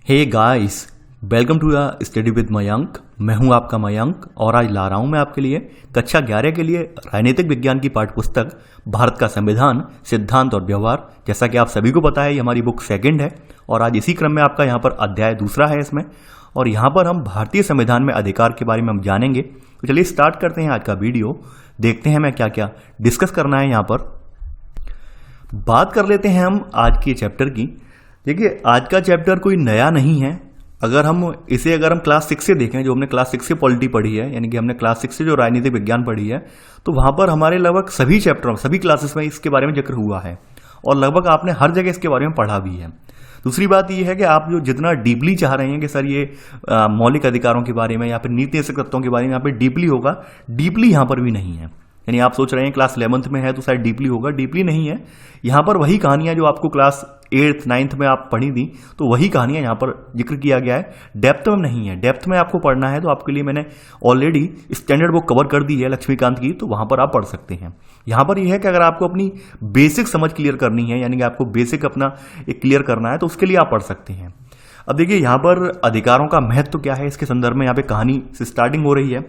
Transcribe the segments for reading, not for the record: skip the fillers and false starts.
Hey guys, welcome to the study with Mayank. मैं हूं आपका मयंक और आज ला रहा हूं मैं आपके लिए कक्षा 11 के लिए राजनीतिक विज्ञान की पाठ्यपुस्तक भारत का संविधान, सिद्धांत और व्यवहार। जैसा कि आप सभी को पता है, ये हमारी बुक सेकंड है और आज इसी क्रम में आपका यहाँ पर अध्याय दूसरा है इसमें। और यहाँ पर हम भारतीय संविधान में अधिकार के बारे में हम जानेंगे। तो चलिए स्टार्ट करते हैं आज का वीडियो। देखते हैं मैं क्या क्या डिस्कस करना है। यहाँ पर बात कर लेते हैं हम आज के चैप्टर की। देखिए, आज का चैप्टर कोई नया नहीं है। अगर हम क्लास 6 से देखें, जो हमने क्लास 6 से पॉलिटी पढ़ी है, यानी कि हमने क्लास 6 से जो राजनीतिक विज्ञान पढ़ी है, तो वहां पर हमारे लगभग सभी चैप्टरों, सभी क्लासेस में इसके बारे में जिक्र हुआ है और लगभग आपने हर जगह इसके बारे में पढ़ा भी है। दूसरी बात यह है कि आप जो जितना डीपली चाह रहे हैं कि सर ये मौलिक अधिकारों के बारे में या फिर नीति नियंत्रण तत्वों के बारे में यहाँ पे डीपली होगा, डीपली यहाँ पर भी नहीं है। यानी आप सोच रहे हैं क्लास 11th में है तो शायद डीपली होगा, डीपली नहीं है। यहाँ पर वही कहानियां जो आपको क्लास 8th 9th में आप पढ़ी थी, तो वही कहानियां यहाँ पर जिक्र किया गया है। डेप्थ में नहीं है। डेप्थ में आपको पढ़ना है तो आपके लिए मैंने ऑलरेडी स्टैंडर्ड बुक कवर कर दी है लक्ष्मीकांत की, तो वहां पर आप पढ़ सकते हैं। यहाँ पर यह है कि अगर आपको अपनी बेसिक समझ क्लियर करनी है, यानी कि आपको बेसिक अपना एक क्लियर करना है, तो उसके लिए आप पढ़ सकते हैं। अब देखिए, यहाँ पर अधिकारों का महत्व क्या है, इसके संदर्भ में यहाँ पे कहानी से स्टार्टिंग हो रही है।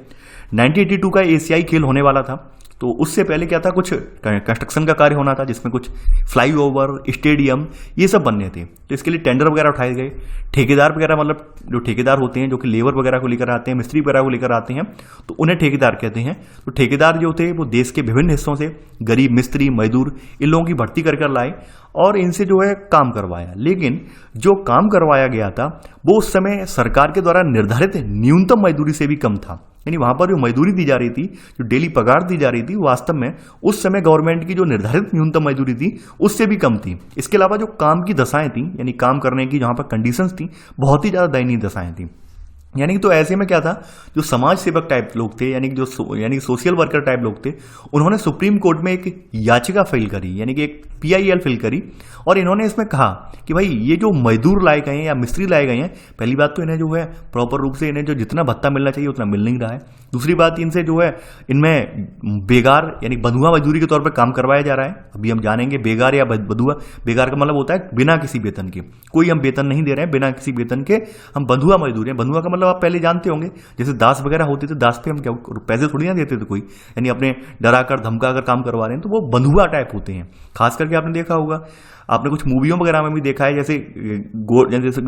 1982 का एशियाई खेल होने वाला था, तो उससे पहले क्या था, कुछ कंस्ट्रक्शन का कार्य होना था जिसमें कुछ फ्लाईओवर, स्टेडियम, ये सब बनने थे। तो इसके लिए टेंडर वगैरह उठाए गए। ठेकेदार वगैरह, मतलब जो ठेकेदार होते हैं, जो कि लेबर वगैरह को लेकर आते हैं, मिस्त्री वगैरह को लेकर आते हैं, तो उन्हें ठेकेदार कहते हैं। तो ठेकेदार जो थे वो देश के विभिन्न हिस्सों से गरीब मिस्त्री, मजदूर, इन लोगों की भर्ती कर लाए और इनसे जो है काम करवाया। लेकिन जो काम करवाया गया था वो उस समय सरकार के द्वारा निर्धारित न्यूनतम मजदूरी से भी कम था। यानी वहां पर जो मजदूरी दी जा रही थी, जो डेली पगार दी जा रही थी, वास्तव में उस समय गवर्नमेंट की जो निर्धारित न्यूनतम मजदूरी थी उससे भी कम थी। इसके अलावा जो काम की दशाएं थी, यानी काम करने की जहां पर कंडीशंस थी, बहुत ही ज्यादा दयनीय दशाएं थी। यानी कि तो ऐसे में क्या था, जो समाज सेवक टाइप लोग थे, यानी कि यानी सोशल वर्कर टाइप लोग थे, उन्होंने सुप्रीम कोर्ट में एक याचिका फाइल करी, यानी कि एक PIL फाइल करी। और इन्होंने इसमें कहा कि भाई ये जो मजदूर लाए गए हैं या मिस्त्री लाए गए हैं, पहली बात तो इन्हें जो है प्रॉपर रूप से इन्हें जो जितना भत्ता मिलना चाहिए उतना मिल नहीं रहा है। दूसरी बात, इनसे जो है इनमें बेगार यानी बंधुआ मजदूरी के तौर पर काम करवाया जा रहा है। अभी हम जानेंगे बेगार या बंधुआ। बेगार का मतलब होता है बिना किसी वेतन के, कोई हम वेतन नहीं दे रहे हैं, बिना किसी वेतन के हम बंधुआ मजदूर हैं। बंधुआ का मतलब आप पहले जानते होंगे, जैसे दास वगैरह होते थे, दास पे हम क्या पैसे थोड़ी ना देते थे कोई, यानी अपने डरा कर धमका कर काम करवा रहे हैं, तो वो बंधुआ टाइप होते हैं। खास करके आपने देखा होगा, आपने कुछ मूवियों वगैरह में भी देखा है,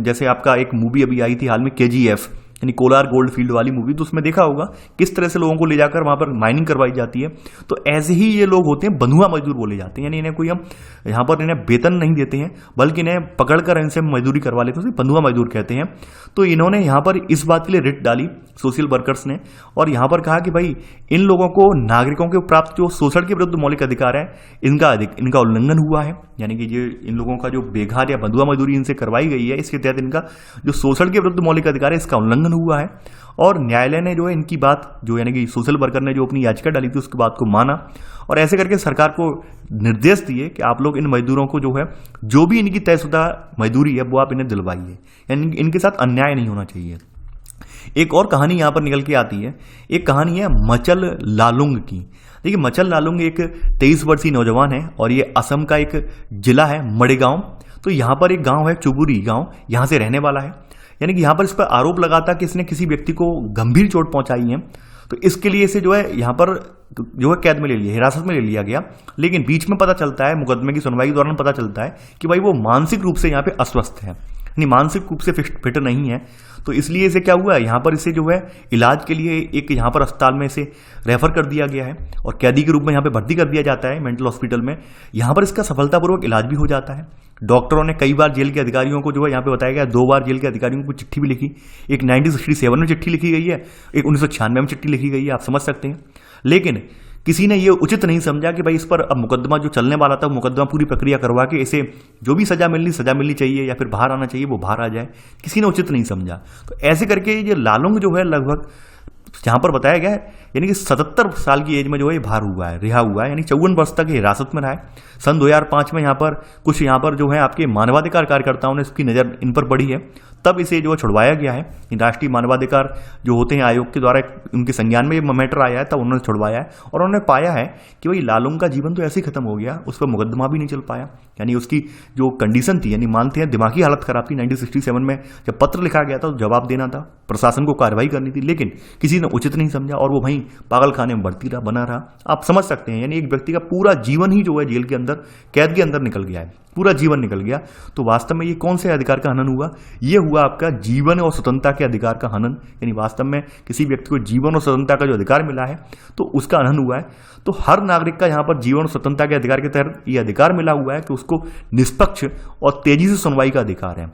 जैसे आपका एक मूवी अभी आई थी हाल में, KGF, यानी कोलार गोल्ड फील्ड वाली मूवी, तो उसमें देखा होगा किस तरह से लोगों को ले जाकर वहां पर माइनिंग करवाई जाती है। तो ऐसे ही ये लोग होते हैं, बंधुआ मजदूर बोले जाते हैं। यानी इन्हें कोई हम यहाँ पर इन्हें वेतन नहीं देते हैं, बल्कि इन्हें पकड़कर इनसे मजदूरी करवा लेते हैं, बंधुआ मजदूर कहते हैं। तो इन्होंने यहाँ पर इस बात के लिए रिट डाली सोशल वर्कर्स ने, और यहाँ पर कहा कि भाई इन लोगों को, नागरिकों के प्राप्त जो शोषण के विरुद्ध मौलिक अधिकार है, इनका उल्लंघन हुआ है। यानी कि ये इन लोगों का जो बेघर या बंधुआ मजदूरी इनसे करवाई गई है, इसके तहत इनका जो शोषण के विरुद्ध मौलिक अधिकार है, इसका उल्लंघन हुआ है। और न्यायालय ने जो है इनकी बात, जो यानी कि सोशल वर्कर ने जो अपनी याचिका डाली थी, उसकी बात को माना और ऐसे करके सरकार को निर्देश दिए कि आप लोग इन मजदूरों को जो है, जो भी इनकी तयशुदा मजदूरी है, वो आप इन्हें दिलवाइए, यानी इनके साथ अन्याय नहीं होना चाहिए। एक और कहानी यहां पर निकल के आती है। एक कहानी है मचल लालुंग की। देखिए, मचल लालुंग एक 23 वर्षीय नौजवान है और ये असम का एक जिला है मड़गांव। तो यहाँ पर एक गांव है चुबुरी गांव, यहाँ से रहने वाला है। यानी कि यहाँ पर इस पर आरोप लगाता कि इसने किसी व्यक्ति को गंभीर चोट पहुंचाई है, तो इसके लिए इसे जो है यहाँ पर जो है कैद में ले लिया, हिरासत में ले लिया गया। लेकिन बीच में पता चलता है, मुकदमे की सुनवाई के दौरान पता चलता है कि भाई वो मानसिक रूप से यहाँ पे अस्वस्थ है, यानी मानसिक रूप से फिट नहीं है। तो इसलिए इसे क्या हुआ, यहाँ पर इसे जो है इलाज के लिए एक यहाँ पर अस्पताल में इसे रेफर कर दिया गया है और कैदी के रूप में यहाँ पे भर्ती कर दिया जाता है मेंटल हॉस्पिटल में। यहाँ पर इसका सफलतापूर्वक इलाज भी हो जाता है। डॉक्टरों ने कई बार जेल के अधिकारियों को जो है यहाँ पे बताया गया, 2 बार जेल के अधिकारियों को चिट्ठी भी लिखी। एक 1967 में चिट्ठी लिखी गई है, एक 1996 में चिट्ठी लिखी गई है, आप समझ सकते हैं। लेकिन किसी ने ये उचित नहीं समझा कि भाई इस पर अब मुकदमा जो चलने वाला था, मुकदमा पूरी प्रक्रिया करवा के इसे जो भी सजा मिलनी चाहिए या फिर बाहर आना चाहिए वो बाहर आ जाए, किसी ने उचित नहीं समझा। तो ऐसे करके ये लालुंग जो है, लगभग जहां पर बताया गया है यानी कि 77 साल की एज में जो है बाहर हुआ है, रिहा हुआ है, यानी 54 वर्ष तक हिरासत में रहा है। सन 2005 में यहाँ पर जो है आपके मानवाधिकार कार्यकर्ताओं ने इसकी नज़र इन पर पड़ी है, तब इसे जो है छुड़वाया गया है। राष्ट्रीय मानवाधिकार जो होते हैं आयोग के द्वारा उनके संज्ञान में ये मैटर आया है, तब उन्होंने छुड़वाया है और उन्होंने पाया है कि भाई लालूंग का जीवन तो ऐसे ही खत्म हो गया, उस पर मुकदमा भी नहीं चल पाया। यानी उसकी जो कंडीशन थी, यानी मानते हैं दिमागी हालत खराब थी। 1967 में जब पत्र लिखा गया था तो जवाब देना था, प्रशासन को कार्रवाई करनी थी, लेकिन किसी ने उचित नहीं समझा और वो वहीं पागल खाने में बढ़ती रहा, बना रहा। आप समझ सकते हैं, यानी एक व्यक्ति का पूरा जीवन ही जो है जेल के अंदर, कैद के अंदर निकल गया है, पूरा जीवन निकल गया। तो वास्तव में ये कौन से अधिकार का हनन हुआ? ये हुआ आपका जीवन और स्वतंत्रता के अधिकार का हनन। यानी वास्तव में किसी व्यक्ति को जीवन और स्वतंत्रता का जो अधिकार मिला है तो उसका हनन हुआ है। तो हर नागरिक का यहाँ पर जीवन और स्वतंत्रता के अधिकार के तहत ये अधिकार मिला हुआ है कि उसको निष्पक्ष और तेजी से सुनवाई का अधिकार है।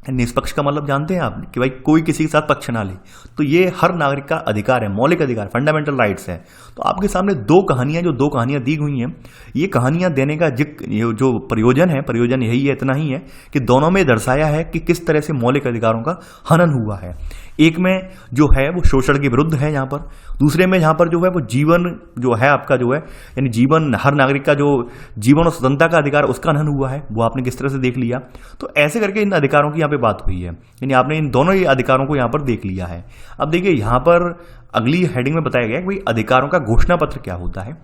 निष्पक्ष का मतलब जानते हैं आप कि भाई कोई किसी के साथ पक्ष ना ले, तो ये हर नागरिक का अधिकार है, मौलिक अधिकार, फंडामेंटल राइट्स है। तो आपके सामने दो कहानियां दी हुई हैं। ये कहानियां देने का जो प्रयोजन यही है, इतना ही है कि दोनों में दर्शाया है कि किस तरह से मौलिक अधिकारों का हनन हुआ है। एक में जो है वो शोषण के विरुद्ध है यहाँ पर, दूसरे में यहाँ पर जो है वो जीवन जो है आपका जो है, यानी जीवन, हर नागरिक का जो जीवन और स्वतंत्रता का अधिकार उसका हनन हुआ है, वो आपने किस तरह से देख लिया। तो ऐसे करके इन अधिकारों की यहाँ पे बात हुई है, यानी आपने इन दोनों ही अधिकारों को यहाँ पर देख लिया है। अब देखिए यहाँ पर अगली हेडिंग में बताया गया कि भाई अधिकारों का घोषणा पत्र क्या होता है।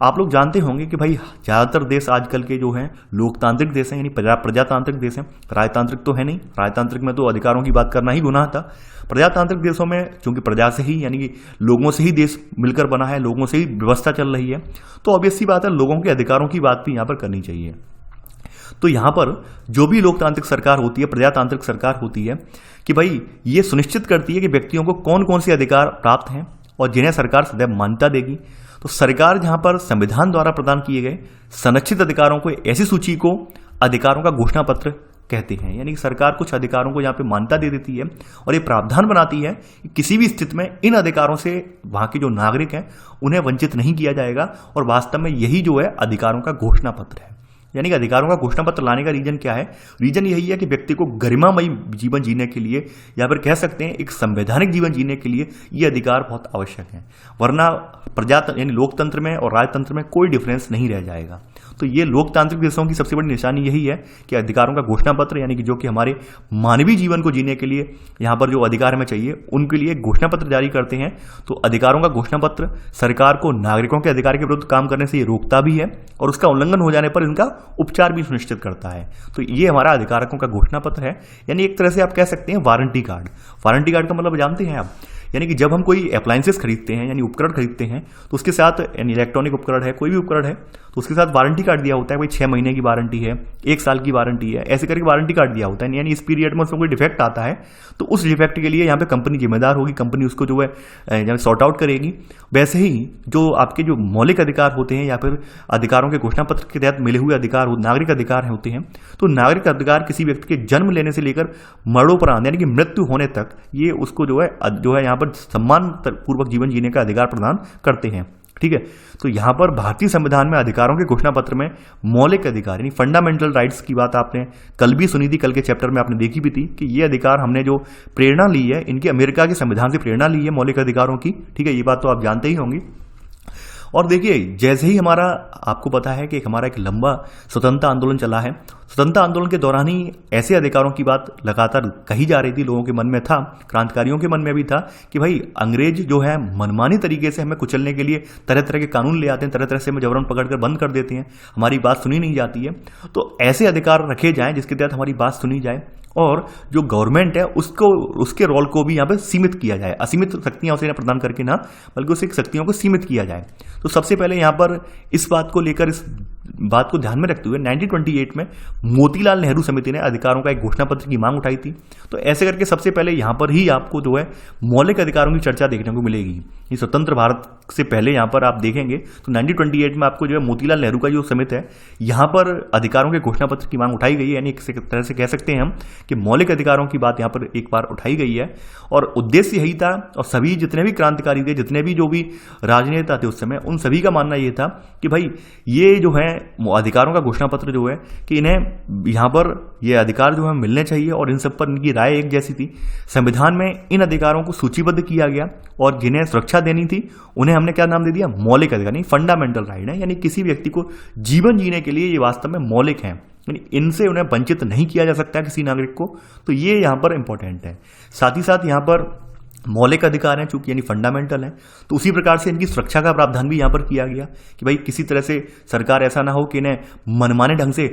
आप लोग जानते होंगे कि भाई ज़्यादातर देश आजकल के जो हैं लोकतांत्रिक देश हैं, यानी प्रजातांत्रिक देश हैं। राजतांत्रिक तो है नहीं, राजतांत्रिक में तो अधिकारों की बात करना ही गुनाह था। प्रजातांत्रिक देशों में चूंकि प्रजा से ही, यानी कि लोगों से ही देश मिलकर बना है, लोगों से ही व्यवस्था चल रही है, तो ऑब्वियस सी बात है लोगों के अधिकारों की बात भी यहाँ पर करनी चाहिए। तो यहाँ पर जो भी लोकतांत्रिक सरकार होती है, प्रजातांत्रिक सरकार होती है, कि भाई ये सुनिश्चित करती है कि व्यक्तियों को कौन कौन से अधिकार प्राप्त हैं और जिन्हें सरकार सदैव मान्यता देगी। तो सरकार जहां पर संविधान द्वारा प्रदान किए गए संरक्षित अधिकारों को, ऐसी सूची को अधिकारों का घोषणा पत्र कहते हैं। यानी कि सरकार कुछ अधिकारों को यहाँ पे मान्यता दे देती है और ये प्रावधान बनाती है कि किसी भी स्थिति में इन अधिकारों से वहां के जो नागरिक हैं उन्हें वंचित नहीं किया जाएगा। और वास्तव में यही जो है अधिकारों का घोषणा पत्र है। यानी कि अधिकारों का घोषणा पत्र लाने का रीजन क्या है? रीजन यही है कि व्यक्ति को गरिमामयी जीवन जीने के लिए, या फिर कह सकते हैं एक संवैधानिक जीवन जीने के लिए ये अधिकार बहुत आवश्यक है। वरना यानी लोकतंत्र में और राजतंत्र में कोई डिफरेंस नहीं रह जाएगा। तो ये लोकतांत्रिक देशों की सबसे बड़ी निशानी यही है कि अधिकारों का घोषणा पत्र, यानी कि जो कि हमारे मानवीय जीवन को जीने के लिए यहाँ पर जो अधिकार हमें चाहिए उनके लिए घोषणा पत्र जारी करते हैं। तो अधिकारों का घोषणा पत्र सरकार को नागरिकों के अधिकार के विरुद्ध काम करने से ये रोकता भी है और उसका उल्लंघन हो जाने पर इनका उपचार भी सुनिश्चित करता है। तो ये हमारा अधिकारों का घोषणा पत्र है। यानी एक तरह से आप कह सकते हैं वारंटी कार्ड। वारंटी कार्ड का मतलब जानते हैं आप? यानी कि जब हम कोई अप्लायंसेस खरीदते हैं, यानी उपकरण खरीदते हैं, तो उसके साथ, यानी इलेक्ट्रॉनिक उपकरण है, कोई भी उपकरण है, तो उसके साथ वारंटी कार्ड दिया होता है। भाई 6 महीने की वारंटी है, 1 साल की वारंटी है, ऐसे करके वारंटी कार्ड दिया होता है। यानी इस पीरियड में उसमें कोई डिफेक्ट आता है तो उस डिफेक्ट के लिए यहाँ पे कंपनी जिम्मेदार होगी, कंपनी उसको जो है सॉर्ट आउट करेगी। वैसे ही जो आपके जो मौलिक अधिकार होते हैं या फिर अधिकारों के घोषणा पत्र के तहत मिले हुए अधिकार, नागरिक अधिकार होते हैं, तो नागरिक अधिकार किसी व्यक्ति के जन्म लेने से लेकर मरणोपरांत, यानी कि मृत्यु होने तक, ये उसको जो है यहाँ पर सम्मान पूर्वक जीवन जीने का अधिकार प्रदान करते हैं। ठीक है, तो यहां पर भारतीय संविधान में अधिकारों के घोषणा पत्र में मौलिक अधिकार यानी फंडामेंटल राइट्स की बात आपने कल भी सुनी थी, कल के चैप्टर में आपने देखी भी थी कि ये अधिकार हमने जो प्रेरणा ली है, इनकी अमेरिका के संविधान से प्रेरणा ली है मौलिक अधिकारों की। ठीक है, ये बात तो आप जानते ही होंगे। और देखिए, जैसे ही हमारा, आपको पता है कि हमारा एक लंबा स्वतंत्रता आंदोलन चला है, स्वतंत्रता आंदोलन के दौरान ही ऐसे अधिकारों की बात लगातार कही जा रही थी, लोगों के मन में था, क्रांतिकारियों के मन में भी था कि भाई अंग्रेज जो है मनमानी तरीके से हमें कुचलने के लिए तरह तरह के कानून ले आते हैं, तरह तरह से हमें जबरन पकड़कर बंद कर देते हैं, हमारी बात सुनी नहीं जाती है। तो ऐसे अधिकार रखे जाएं जिसके तहत हमारी बात सुनी जाए और जो गवर्नमेंट है उसके रोल को भी यहाँ पर सीमित किया जाए, असीमित शक्तियां उसे प्रदान करके ना, बल्कि उसकी शक्तियों को सीमित किया जाए। तो सबसे पहले यहाँ पर इस बात को लेकर, इस बात को ध्यान में रखते हुए 1928 में मोतीलाल नेहरू समिति ने अधिकारों का एक घोषणा पत्र की मांग उठाई थी। तो ऐसे करके सबसे पहले यहाँ पर ही आपको जो है मौलिक अधिकारों की चर्चा देखने को मिलेगी। ये स्वतंत्र भारत से पहले यहाँ पर आप देखेंगे तो 1928 में आपको जो है मोतीलाल नेहरू का जो समिति है, यहाँ पर अधिकारों के घोषणा पत्र की मांग उठाई गई है। यानी एक तरह से कह सकते हैं हम कि मौलिक अधिकारों की बात यहाँ पर एक बार उठाई गई है और उद्देश्य यही था। और सभी जितने भी क्रांतिकारी थे, जितने भी जो भी राजनेता थे उस समय, उन सभी का मानना ये था कि भाई ये जो है अधिकारों का घोषणा पत्र जो है कि इन्हें यहाँ पर ये अधिकार जो है मिलने चाहिए और इन सब पर इनकी राय एक जैसी थी। संविधान में इन अधिकारों को सूचीबद्ध किया गया और जिन्हें सुरक्षा देनी थी उन्हें हमने क्या नाम दे दिया, मौलिक अधिकार, नहीं फंडामेंटल राइट है। यानी किसी व्यक्ति को जीवन जीने के लिए ये वास्तव में मौलिक है, यानी इनसे उन्हें वंचित नहीं किया जा सकता किसी नागरिक को। तो ये यहाँ पर इंपॉर्टेंट है। साथ ही साथ यहाँ पर मौलिक अधिकार हैं चूंकि, यानी फंडामेंटल है, तो उसी प्रकार से इनकी सुरक्षा का प्रावधान भी यहाँ पर किया गया कि भाई किसी तरह से सरकार ऐसा ना हो कि इन्हें मनमाने ढंग से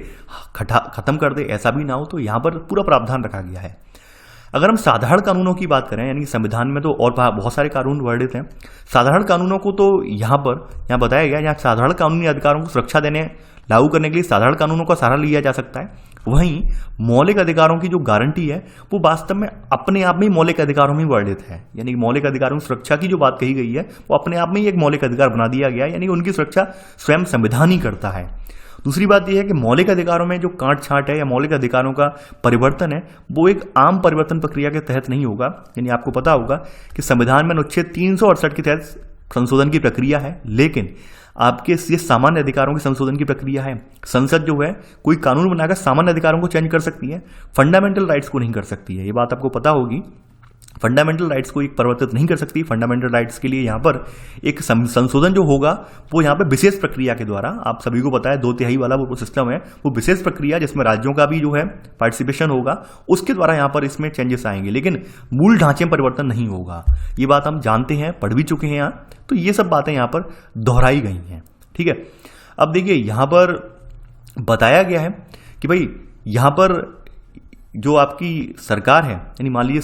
खत्म कर दे, ऐसा भी ना हो। तो यहाँ पर पूरा प्रावधान रखा गया है। अगर हम साधारण कानूनों की बात करें, यानी संविधान में तो और बहुत सारे कानून वर्णित हैं, साधारण कानूनों को तो यहाँ बताया गया, यहाँ साधारण कानूनी अधिकारों को सुरक्षा देने लागू करने के लिए साधारण कानूनों का सहारा लिया जा सकता है। वहीं मौलिक अधिकारों की जो गारंटी है वो वास्तव में अपने आप में मौलिक अधिकारों में वर्णित है। यानी मौलिक अधिकारों की सुरक्षा की जो बात कही गई है वो अपने आप में ही एक मौलिक अधिकार बना दिया गया है, यानी उनकी सुरक्षा स्वयं संविधान ही करता है। दूसरी बात यह है कि मौलिक अधिकारों में जो काट छांट है या मौलिक अधिकारों का परिवर्तन है वो एक आम परिवर्तन प्रक्रिया के तहत नहीं होगा। यानी आपको पता होगा कि संविधान में अनुच्छेद 368 के तहत संशोधन की प्रक्रिया है, लेकिन आपके ये सामान्य अधिकारों के संशोधन की प्रक्रिया है। संसद जो है कोई कानून बनाकर सामान्य अधिकारों को चेंज कर सकती है, फंडामेंटल राइट्स को नहीं कर सकती है। ये बात आपको पता होगी, फंडामेंटल राइट्स को एक परिवर्तित नहीं कर सकती। फंडामेंटल राइट्स के लिए यहाँ पर एक संशोधन जो होगा वो यहाँ पे विशेष प्रक्रिया के द्वारा, आप सभी को पता है 2/3 वाला वो सिस्टम है, वो विशेष प्रक्रिया जिसमें राज्यों का भी जो है पार्टिसिपेशन होगा, उसके द्वारा यहाँ पर इसमें चेंजेस आएंगे, लेकिन मूल ढांचे में परिवर्तन नहीं होगा। ये बात हम जानते हैं, पढ़ भी चुके हैं यहाँ, तो ये सब बातें यहाँ पर दोहराई गई हैं। ठीक है, अब देखिए यहाँ पर बताया गया है कि भाई यहाँ पर जो आपकी सरकार है, यानी मान लीजिए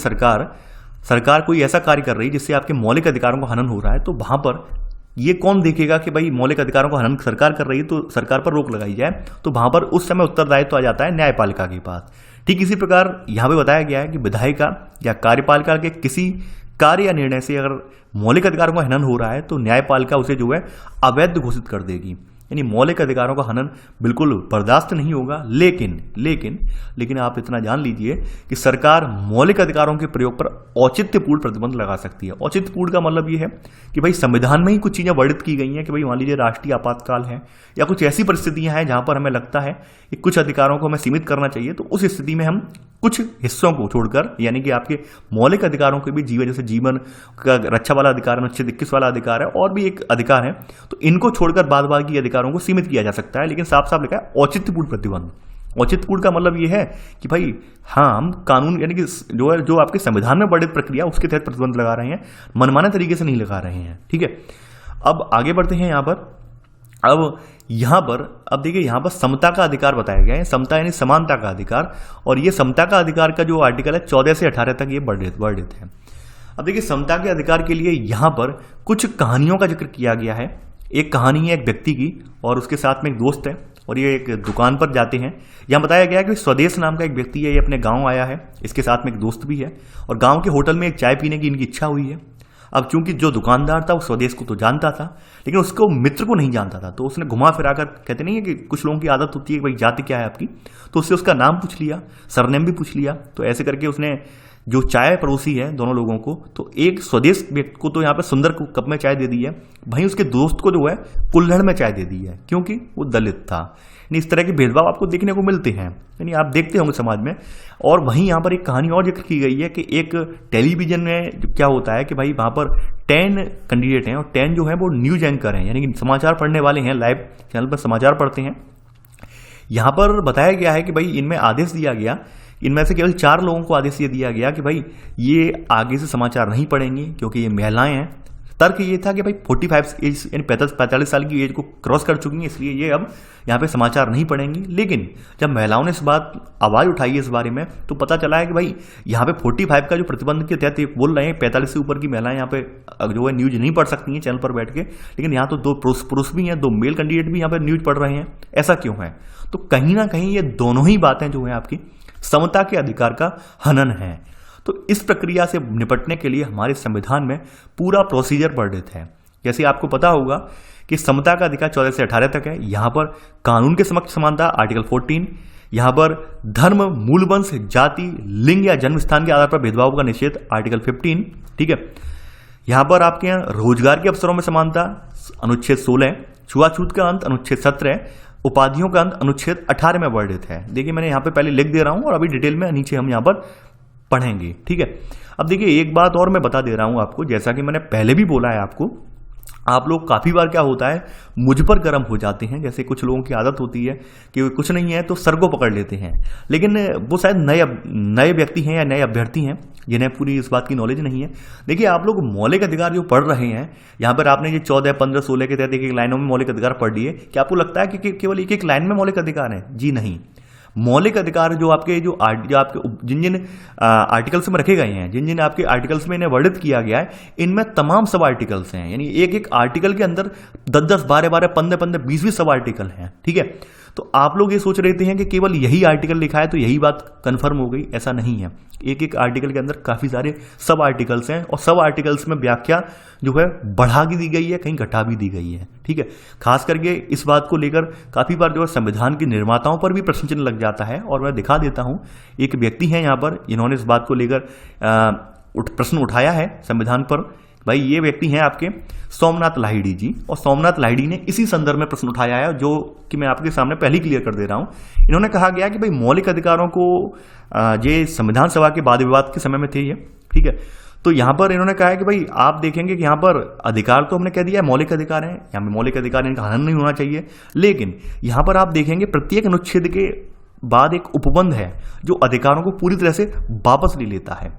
सरकार कोई ऐसा कार्य कर रही है जिससे आपके मौलिक अधिकारों का हनन हो रहा है, तो वहां पर ये कौन देखेगा कि भाई मौलिक अधिकारों का हनन सरकार कर रही है तो सरकार पर रोक लगाई जाए, तो वहां पर उस समय उत्तरदायित्व आ जाता है न्यायपालिका के पास। ठीक इसी प्रकार यहां पे बताया गया है कि विधायिका या कार्यपालिका के किसी कार्य या निर्णय से अगर मौलिक अधिकारों का हनन हो रहा है तो न्यायपालिका उसे जो है अवैध घोषित कर देगी। यानी मौलिक अधिकारों का हनन बिल्कुल बर्दाश्त नहीं होगा। लेकिन आप इतना जान लीजिए कि सरकार मौलिक अधिकारों के प्रयोग पर औचित्यपूर्ण प्रतिबंध लगा सकती है। औचित्यपूर्ण का मतलब ये है कि भाई संविधान में ही कुछ चीजें वर्णित की गई हैं कि भाई मान लीजिए राष्ट्रीय आपातकाल है या कुछ ऐसी परिस्थितियां हैं जहां पर हमें लगता है कि कुछ अधिकारों को हमें सीमित करना चाहिए, तो उस स्थिति में हम कुछ हिस्सों को छोड़कर, यानी कि आपके मौलिक अधिकारों के भी जीवन, जैसे जीवन का रक्षा वाला अधिकार, अनुच्छेद 21 वाला अधिकार है और भी एक अधिकार है, तो इनको छोड़कर बाद बाकी अधिकारों को सीमित किया जा सकता है। लेकिन साफ साफ लिखा है औचित्यपूर्ण प्रतिबंध। औचित्यपूर्ण का मतलब ये है कि भाई हाँ, हम कानून यानी कि जो आपके संविधान में वर्णित प्रक्रिया उसके तहत प्रतिबंध लगा रहे हैं, मनमाने तरीके से नहीं लगा रहे हैं। ठीक है, अब आगे बढ़ते हैं यहाँ पर। अब देखिए यहाँ पर समता का अधिकार बताया गया है। समता यानी समानता का अधिकार, और ये समता का अधिकार का जो आर्टिकल है 14 से 18 तक ये वर्णित है। अब देखिए समता के अधिकार के लिए यहाँ पर कुछ कहानियों का जिक्र किया गया है। एक कहानी है एक व्यक्ति की और उसके साथ में एक दोस्त है और ये एक दुकान पर जाते हैं। यहाँ बताया गया है कि स्वदेश नाम का एक व्यक्ति है, ये अपने गाँव आया है, इसके साथ में एक दोस्त भी है और गाँव के होटल में एक चाय पीने की इनकी इच्छा हुई है। अब चूंकि जो दुकानदार था वो स्वदेश को तो जानता था लेकिन उसको मित्र को नहीं जानता था, तो उसने घुमा फिरा कर, कहते नहीं है कि कुछ लोगों की आदत होती है कि भाई जाति क्या है आपकी, तो उससे उसका नाम पूछ लिया, सरनेम भी पूछ लिया। तो ऐसे करके उसने जो चाय परोसी है दोनों लोगों को, तो एक स्वदेश व्यक्ति को तो यहाँ पे सुंदर कप में चाय दे दी है, वहीं उसके दोस्त को जो है कुल्हड़ में चाय दे दी है, क्योंकि वो दलित था। यानी इस तरह के भेदभाव आपको देखने को मिलते हैं, यानी आप देखते होंगे समाज में। और वहीं यहाँ पर एक कहानी और जिक्र की गई है कि एक टेलीविजन में क्या होता है कि भाई वहाँ पर 10 कैंडिडेट हैं और 10 जो है वो न्यूज एंकर हैं, यानी कि समाचार पढ़ने वाले हैं, लाइव चैनल पर समाचार पढ़ते हैं। यहाँ पर बताया गया है कि भाई इनमें आदेश दिया गया, इनमें से केवल 4 लोगों को आदेश ये दिया गया कि भाई ये आगे से समाचार नहीं पढ़ेंगे क्योंकि ये महिलाएं हैं। तर्क ये था कि भाई 45 एज यानी 45 साल की एज को क्रॉस कर चुकी हैं, इसलिए ये अब यहाँ पे समाचार नहीं पढ़ेंगी। लेकिन जब महिलाओं ने इस बात आवाज़ उठाई है इस बारे में, तो पता चला है कि भाई यहाँ पे 45 का जो प्रतिबंध के तहत बोल रहे हैं 45 से ऊपर की महिलाएं यहाँ पे जो है न्यूज नहीं पढ़ सकती हैं चैनल पर बैठ के, लेकिन यहाँ तो 2 पुरुष भी हैं, 2 मेल कैंडिडेट भी यहाँ पे न्यूज पढ़ रहे हैं। ऐसा क्यों है? तो कहीं ना कहीं ये दोनों ही बातें जो है आपकी समता के अधिकार का हनन है। तो इस प्रक्रिया से निपटने के लिए हमारे संविधान में पूरा प्रोसीजर वर्णित है। जैसे आपको पता होगा कि समता का अधिकार 14 से 18 तक है। यहाँ पर कानून के समक्ष समानता आर्टिकल 14, यहाँ पर धर्म, मूलवंश, जाति, लिंग या जन्म स्थान के आधार पर भेदभाव का निषेध आर्टिकल 15, ठीक है। यहाँ पर आपके यहाँ रोजगार के अवसरों में समानता अनुच्छेद 16, छुआछूत का अंत अनुच्छेद 17, उपाधियों का अंत अनुच्छेद 18 में वर्णित है। देखिए मैंने यहाँ पे पहले लिख दे रहा हूँ और अभी डिटेल में नीचे हम यहाँ पर पढ़ेंगे, ठीक है। अब देखिए एक बात और मैं बता दे रहा हूँ आपको, जैसा कि मैंने पहले भी बोला है आपको, आप लोग काफ़ी बार क्या होता है मुझ पर गर्म हो जाते हैं। जैसे कुछ लोगों की आदत होती है कि कुछ नहीं है तो सर को पकड़ लेते हैं, लेकिन वो शायद नए व्यक्ति हैं या नए अभ्यर्थी हैं जिन्हें पूरी इस बात की नॉलेज नहीं है। देखिए आप लोग मौलिक अधिकार जो पढ़ रहे हैं यहाँ पर, आपने ये 14, 15, 16 के तहत एक एक लाइनों में मौलिक अधिकार पढ़ लिए। क्या आपको लगता है कि केवल एक एक लाइन में मौलिक अधिकार है? जी नहीं। मौलिक अधिकार जो आपके जिन जिन आर्टिकल्स में रखे गए हैं, जिन जिन आपके आर्टिकल्स में इन्हें वर्णित किया गया है, इनमें तमाम सब आर्टिकल्स हैं। यानी एक एक आर्टिकल के अंदर 10-10, 12-12, 15-15, 20-20 सब आर्टिकल हैं, ठीक है। तो आप लोग ये सोच रहे थे कि केवल यही आर्टिकल लिखा है तो यही बात कंफर्म हो गई, ऐसा नहीं है। एक एक आर्टिकल के अंदर काफी सारे सब आर्टिकल्स हैं और सब आर्टिकल्स में व्याख्या जो है बढ़ा भी दी गई है, कहीं घटा भी दी गई है, ठीक है। खास करके इस बात को लेकर काफी बार जो है संविधान के निर्माताओं पर भी प्रश्न चिन्ह लग जाता है। और मैं दिखा देता हूं, एक व्यक्ति है यहाँ पर, इन्होंने इस बात को लेकर प्रश्न उठाया है संविधान पर। भाई ये व्यक्ति हैं आपके सोमनाथ लाहिड़ी जी, और सोमनाथ लाहिड़ी ने इसी संदर्भ में प्रश्न उठाया है जो कि मैं आपके सामने पहले ही क्लियर कर दे रहा हूं। इन्होंने कहा गया कि भाई मौलिक अधिकारों को ये संविधान सभा के वाद विवाद के समय में थे ये, ठीक है। तो यहां पर इन्होंने कहा है कि भाई आप देखेंगे कि यहां पर अधिकार तो हमने कह दिया है मौलिक अधिकार है, यहां पर मौलिक अधिकार इनका हनन नहीं होना चाहिए, लेकिन यहां पर आप देखेंगे प्रत्येक अनुच्छेद के बाद एक उपबंध है जो अधिकारों को पूरी तरह से वापस ले लेता है।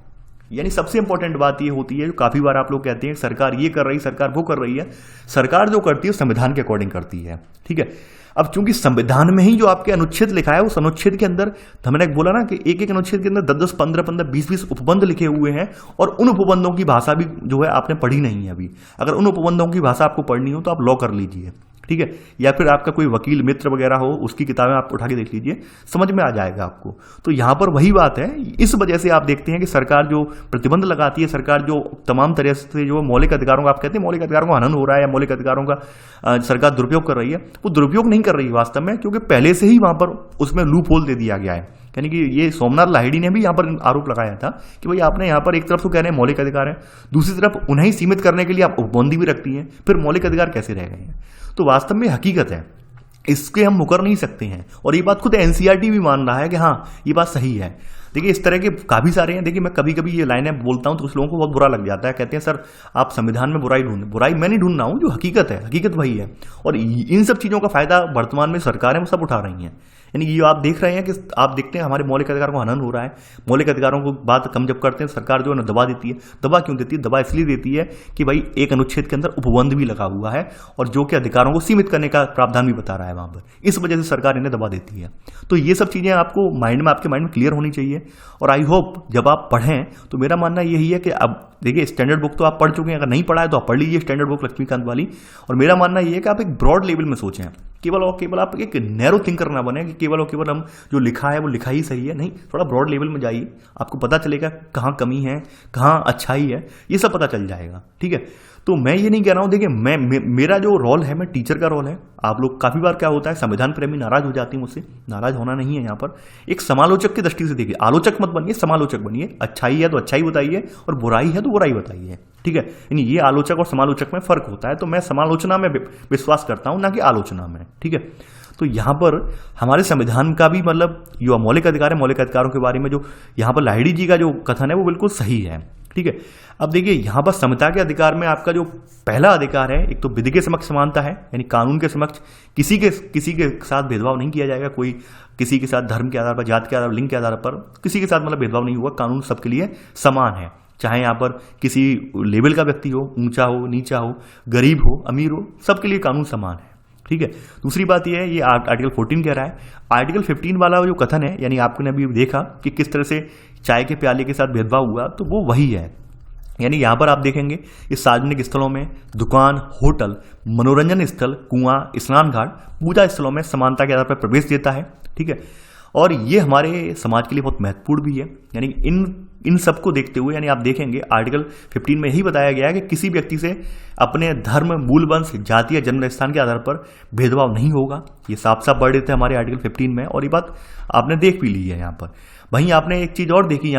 यानी सबसे इंपॉर्टेंट बात ये होती है, जो काफी बार आप लोग कहते हैं सरकार ये कर रही, सरकार वो कर रही है। सरकार जो करती है संविधान के अकॉर्डिंग करती है, ठीक है। अब चूंकि संविधान में ही जो आपके अनुच्छेद लिखा है, उस अनुच्छेद के अंदर हमने बोला ना कि एक एक अनुच्छेद के अंदर 10-10, 15-15, 20-20 उपबंध लिखे हुए हैं, और उन उपबंधों की भाषा भी जो है आपने पढ़ी नहीं है अभी। अगर उन उपबंधों की भाषा आपको पढ़नी हो तो आप लॉ कर लीजिए, ठीक है, या फिर आपका कोई वकील मित्र वगैरह हो, उसकी किताबें आप उठा के देख लीजिए, समझ में आ जाएगा आपको। तो यहां पर वही बात है, इस वजह से आप देखते हैं कि सरकार जो प्रतिबंध लगाती है, सरकार जो तमाम तरह से जो मौलिक अधिकारों का, आप कहते हैं मौलिक अधिकारों का हनन हो रहा है या मौलिक अधिकारों का सरकार दुरुपयोग कर रही है, वो दुरुपयोग नहीं कर रही है वास्तव में, क्योंकि पहले से ही वहां पर उसमें लूप होल दे दिया गया है। यानी कि ये सोमनाथ लाहिड़ी ने भी यहाँ पर आरोप लगाया था कि भाई आपने यहाँ पर एक तरफ तो कह रहे हैं मौलिक अधिकार है, दूसरी तरफ उन्हें सीमित करने के लिए आप उपबंधी भी रखती हैं, फिर मौलिक अधिकार कैसे रह गए हैं? तो वास्तव में हकीकत है, इसके हम मुकर नहीं सकते हैं। और ये बात खुद एनसीईआरटी भी मान रहा है कि हाँ ये बात सही है। देखिए इस तरह के काफी सारे हैं। देखिए मैं कभी कभी ये लाइनें बोलता हूं तो कुछ लोगों को बहुत बुरा लग जाता है, कहते हैं सर आप संविधान में बुराई ढूंढ, बुराई मैं नहीं ढूंढ रहा हूं, जो हकीकत है हकीकत वही है। और इन सब चीजों का फायदा वर्तमान में सरकारें वो सब उठा रही हैं। यानी ये आप देख रहे हैं कि आप देखते हैं हमारे मौलिक अधिकारों को हनन हो रहा है। मौलिक अधिकारों को बात कम जब करते हैं, सरकार जो है ना दबा देती है। दबा क्यों देती है? दबा इसलिए देती है कि भाई एक अनुच्छेद के अंदर उपबंध भी लगा हुआ है और जो कि अधिकारों को सीमित करने का प्रावधान भी बता रहा है वहां पर, इस वजह से सरकार इन्हें दबा देती है। तो ये सब चीजें आपको आपके माइंड में क्लियर होनी चाहिए। और आई होप जब आप पढ़ें तो मेरा मानना यही है कि अब देखिए स्टैंडर्ड बुक तो आप पढ़ चुके हैं, अगर नहीं पढ़ा है तो आप पढ़ लीजिए स्टैंडर्ड बुक लक्ष्मीकांत वाली। और मेरा मानना यह है कि आप एक ब्रॉड लेवल में सोचें, केवल और केवल आप एक नैरो थिंकर ना बने कि केवल और केवल हम जो लिखा है वो लिखा ही सही है। नहीं, थोड़ा ब्रॉड लेवल में जाइए, आपको पता चलेगा कहाँ कमी है, कहाँ अच्छाई है, ये सब पता चल जाएगा, ठीक है। तो मैं ये नहीं कह रहा हूं, देखिए मेरा जो रोल है, मैं टीचर का रोल है। आप लोग काफी बार क्या होता है संविधान प्रेमी नाराज हो जाते हैं मुझसे, नाराज होना नहीं है। यहाँ पर एक समालोचक की दृष्टि से देखिए, आलोचक मत बनिए, समालोचक बनिए। अच्छाई है तो अच्छाई बताइए और बुराई है तो बुराई बताइए, ठीक है। यानी ये आलोचक और समालोचक में फर्क होता है। तो मैं समालोचना में विश्वास करता हूं, ना कि आलोचना में, ठीक है। तो यहाँ पर हमारे संविधान का भी मतलब जो मौलिक अधिकार है, मौलिक अधिकारों के बारे में जो यहाँ पर लाहिड़ी जी का जो कथन है वो बिल्कुल सही है, ठीक है। अब देखिए यहाँ पर समता के अधिकार में आपका जो पहला अधिकार है, एक तो विधि के समक्ष समानता है, यानी कानून के समक्ष किसी के साथ भेदभाव नहीं किया जाएगा। कोई किसी के साथ धर्म के आधार पर, जात के आधार पर, लिंग के आधार पर किसी के साथ मतलब भेदभाव नहीं हुआ। कानून सबके लिए समान है, चाहे यहाँ पर किसी लेवल का व्यक्ति हो, ऊंचा हो, नीचा हो, गरीब हो, अमीर हो, सबके लिए कानून समान है, ठीक है। दूसरी बात यह है, ये आर्टिकल 14 कह रहा है। आर्टिकल 15 वाला जो कथन है, यानी आपने अभी देखा कि किस तरह से चाय के प्याले के साथ भेदभाव हुआ, तो वो वही है। यानी यहां पर आप देखेंगे इस सार्वजनिक स्थलों में दुकान, होटल, मनोरंजन स्थल, कुआं, स्नान घाट, पूजा स्थलों में समानता के आधार पर प्रवेश देता है, ठीक है। और ये हमारे समाज के लिए बहुत महत्वपूर्ण भी है। यानी इन सबको देखते हुए, यानी आप देखेंगे आर्टिकल 15 में यही बताया गया है कि किसी व्यक्ति से अपने धर्म, मूल वंश, जाति या जन्म स्थान के आधार पर भेदभाव नहीं होगा। ये साफ साफ वर्णित है हमारे आर्टिकल 15 में, और ये बात आपने देख भी ली है यहाँ पर। वहीं आपने एक चीज और देखी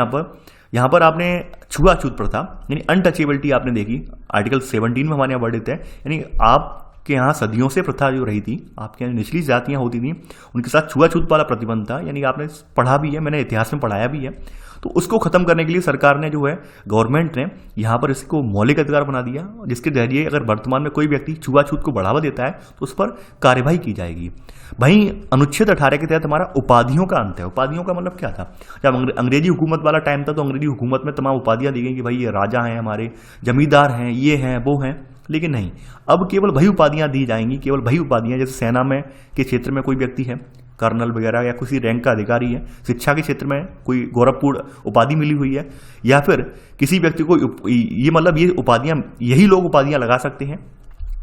यहाँ पर आपने छुआछूत प्रथा यानी अनटचेबिलिटी आपने देखी, आर्टिकल 17 में हमारे यहाँ वर्णित है। यानी आप आपके यहाँ सदियों से प्रथा जो रही थी, आपके यहाँ निचली जातियाँ होती थी उनके साथ छुआछूत वाला प्रतिबंध था, यानी आपने पढ़ा भी है, मैंने इतिहास में पढ़ाया भी है। तो उसको खत्म करने के लिए सरकार ने जो है, गवर्नमेंट ने यहाँ पर इसको मौलिक अधिकार बना दिया, जिसके जरिए अगर वर्तमान में कोई व्यक्ति छुआछूत को बढ़ावा देता है तो उस पर कार्यवाही की जाएगी। वहीं अनुच्छेद 18 के तहत हमारा उपाधियों का अंत है। उपाधियों का मतलब क्या था? जब अंग्रेजी हुकूमत वाला टाइम था तो अंग्रेजी हुकूमत में तमाम उपाधियां दी गई कि भाई ये राजा हैं, हमारे जमींदार हैं, ये हैं, वो हैं। लेकिन नहीं, अब केवल वही उपाधियां दी जाएंगी, केवल वही उपाधियां, जैसे सेना में के क्षेत्र में कोई व्यक्ति है कर्नल वगैरह या किसी रैंक का अधिकारी है, शिक्षा के क्षेत्र में कोई गौरवपूर्ण उपाधि मिली हुई है, या फिर किसी व्यक्ति को ये मतलब ये उपाधियां, यही लोग उपाधियां लगा सकते हैं।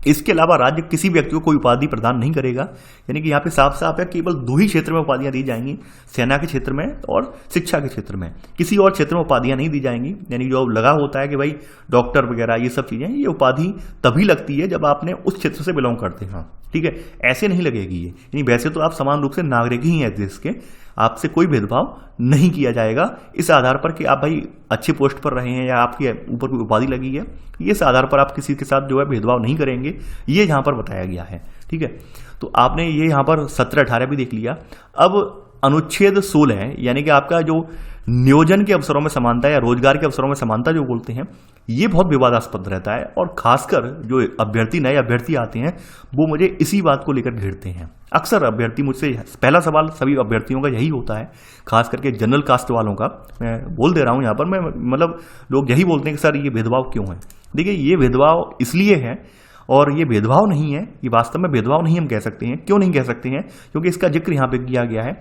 इसके अलावा राज्य किसी व्यक्ति को कोई उपाधि प्रदान नहीं करेगा। यानी कि यहाँ पे साफ साफ है, केवल 2 ही क्षेत्र में उपाधियां दी जाएंगी, सेना के क्षेत्र में और शिक्षा के क्षेत्र में। किसी और क्षेत्र में उपाधियां नहीं दी जाएंगी। यानी जो लगा होता है कि भाई डॉक्टर वगैरह ये सब चीजें, ये उपाधि तभी लगती है जब आपने उस क्षेत्र से बिलोंग करते हैं, ठीक है, ऐसे नहीं लगेगी ये। यानी वैसे तो आप समान रूप से नागरिक ही हैं देश के, आपसे कोई भेदभाव नहीं किया जाएगा इस आधार पर कि आप भाई अच्छे पोस्ट पर रहे हैं या आपके ऊपर कोई उपाधि लगी है, ये इस आधार पर आप किसी के साथ जो है भेदभाव नहीं करेंगे, ये यहाँ पर बताया गया है, ठीक है। तो आपने ये यहाँ पर 17-18 भी देख लिया। अब अनुच्छेद 16 है, यानी कि आपका जो नियोजन के अवसरों में समानता या रोजगार के अवसरों में समानता जो बोलते हैं, ये बहुत विवादास्पद रहता है, और खासकर जो नए अभ्यर्थी आते हैं वो मुझे इसी बात को लेकर घेरते हैं। अक्सर अभ्यर्थी मुझसे पहला सवाल सभी अभ्यर्थियों का यही होता है, खास करके जनरल कास्ट वालों का। मैं बोल दे रहा हूं यहाँ पर, मैं मतलब लोग यही बोलते हैं कि सर ये भेदभाव क्यों है। देखिए, ये भेदभाव इसलिए है, और ये भेदभाव नहीं है, ये वास्तव में भेदभाव नहीं हम कह सकते हैं। क्यों नहीं कह सकते हैं? क्योंकि इसका जिक्र यहाँ पे किया गया है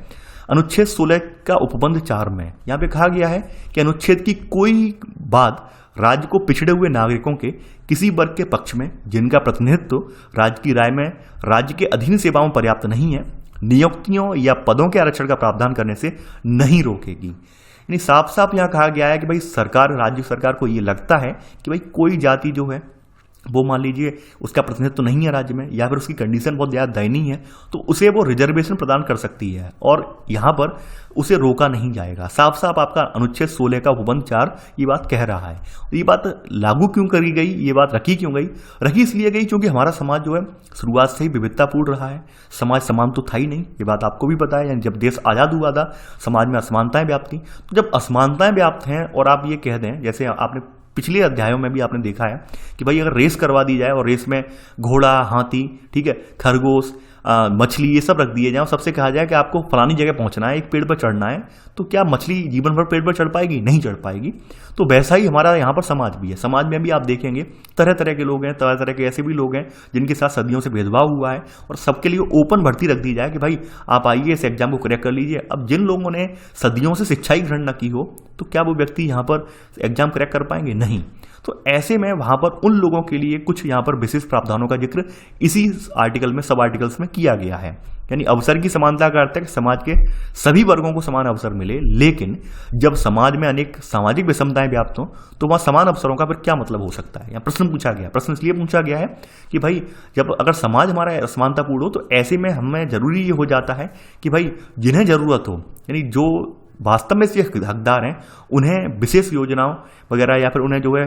अनुच्छेद 16 का उपबंध 4 में। यहाँ पे कहा गया है कि अनुच्छेद की कोई बात राज्य को पिछड़े हुए नागरिकों के किसी वर्ग के पक्ष में जिनका प्रतिनिधित्व राज्य की राय में राज्य के अधीन सेवाओं पर्याप्त नहीं है, नियुक्तियों या पदों के आरक्षण का प्रावधान करने से नहीं रोकेगी। यानी साफ साफ यहाँ कहा गया है कि भाई सरकार, राज्य सरकार को ये लगता है कि भाई कोई जाति जो है वो मान लीजिए उसका प्रतिनिधित्व नहीं है राज्य में, या फिर उसकी कंडीशन बहुत ज़्यादा दयनीय है, तो उसे वो रिजर्वेशन प्रदान कर सकती है, और यहाँ पर उसे रोका नहीं जाएगा। साफ साफ आपका अनुच्छेद 16 का उपबंध 4 ये बात कह रहा है। ये बात लागू क्यों करी गई, ये बात रखी क्यों गई? रखी इसलिए गई क्योंकि हमारा समाज जो है शुरुआत से ही विविधतापूर्ण रहा है। समाज समान तो था ही नहीं, ये बात आपको भी पता है। यानी जब देश आज़ाद हुआ था समाज में असमानताएं व्याप्त थी। तो जब असमानताएं व्याप्त हैं और आप ये कह दें, जैसे आपने पिछले अध्यायों में भी आपने देखा है कि भाई अगर रेस करवा दी जाए और रेस में घोड़ा, हाथी, ठीक है, खरगोश, मछली, ये सब रख दिए जाए और सबसे कहा जाए कि आपको फलानी जगह पहुंचना है, एक पेड़ पर चढ़ना है, तो क्या मछली जीवन भर पेड़ पर चढ़ पाएगी? नहीं चढ़ पाएगी। तो वैसा ही हमारा यहाँ पर समाज भी है। समाज में भी आप देखेंगे तरह तरह के लोग हैं, तरह तरह के ऐसे भी लोग हैं जिनके साथ सदियों से भेदभाव हुआ है, और सबके लिए ओपन भर्ती रख दी जाए कि भाई आप आइए, इस एग्जाम को क्रैक कर लीजिए। अब जिन लोगों ने सदियों से शिक्षा ही ग्रहण न की हो, तो क्या वो व्यक्ति यहाँ पर एग्जाम क्रैक कर पाएंगे? नहीं। तो ऐसे में वहां पर उन लोगों के लिए कुछ यहाँ पर विशेष प्रावधानों का जिक्र इसी आर्टिकल में, सब आर्टिकल्स में किया गया है। यानी अवसर की समानता का अर्थ है कि समाज के सभी वर्गों को समान अवसर मिले। लेकिन जब समाज में अनेक सामाजिक विषमताएं व्याप्त हों तो वहां समान अवसरों का फिर क्या मतलब हो सकता है? यहाँ प्रश्न पूछा गया। प्रश्न इसलिए पूछा गया है कि भाई जब अगर समाज हमारा असमानतापूर्ण हो तो ऐसे में हमें जरूरी ये हो जाता है कि भाई जिन्हें जरूरत हो, यानी जो वास्तव में से हकदार हैं, उन्हें विशेष योजनाओं वगैरह या फिर उन्हें जो है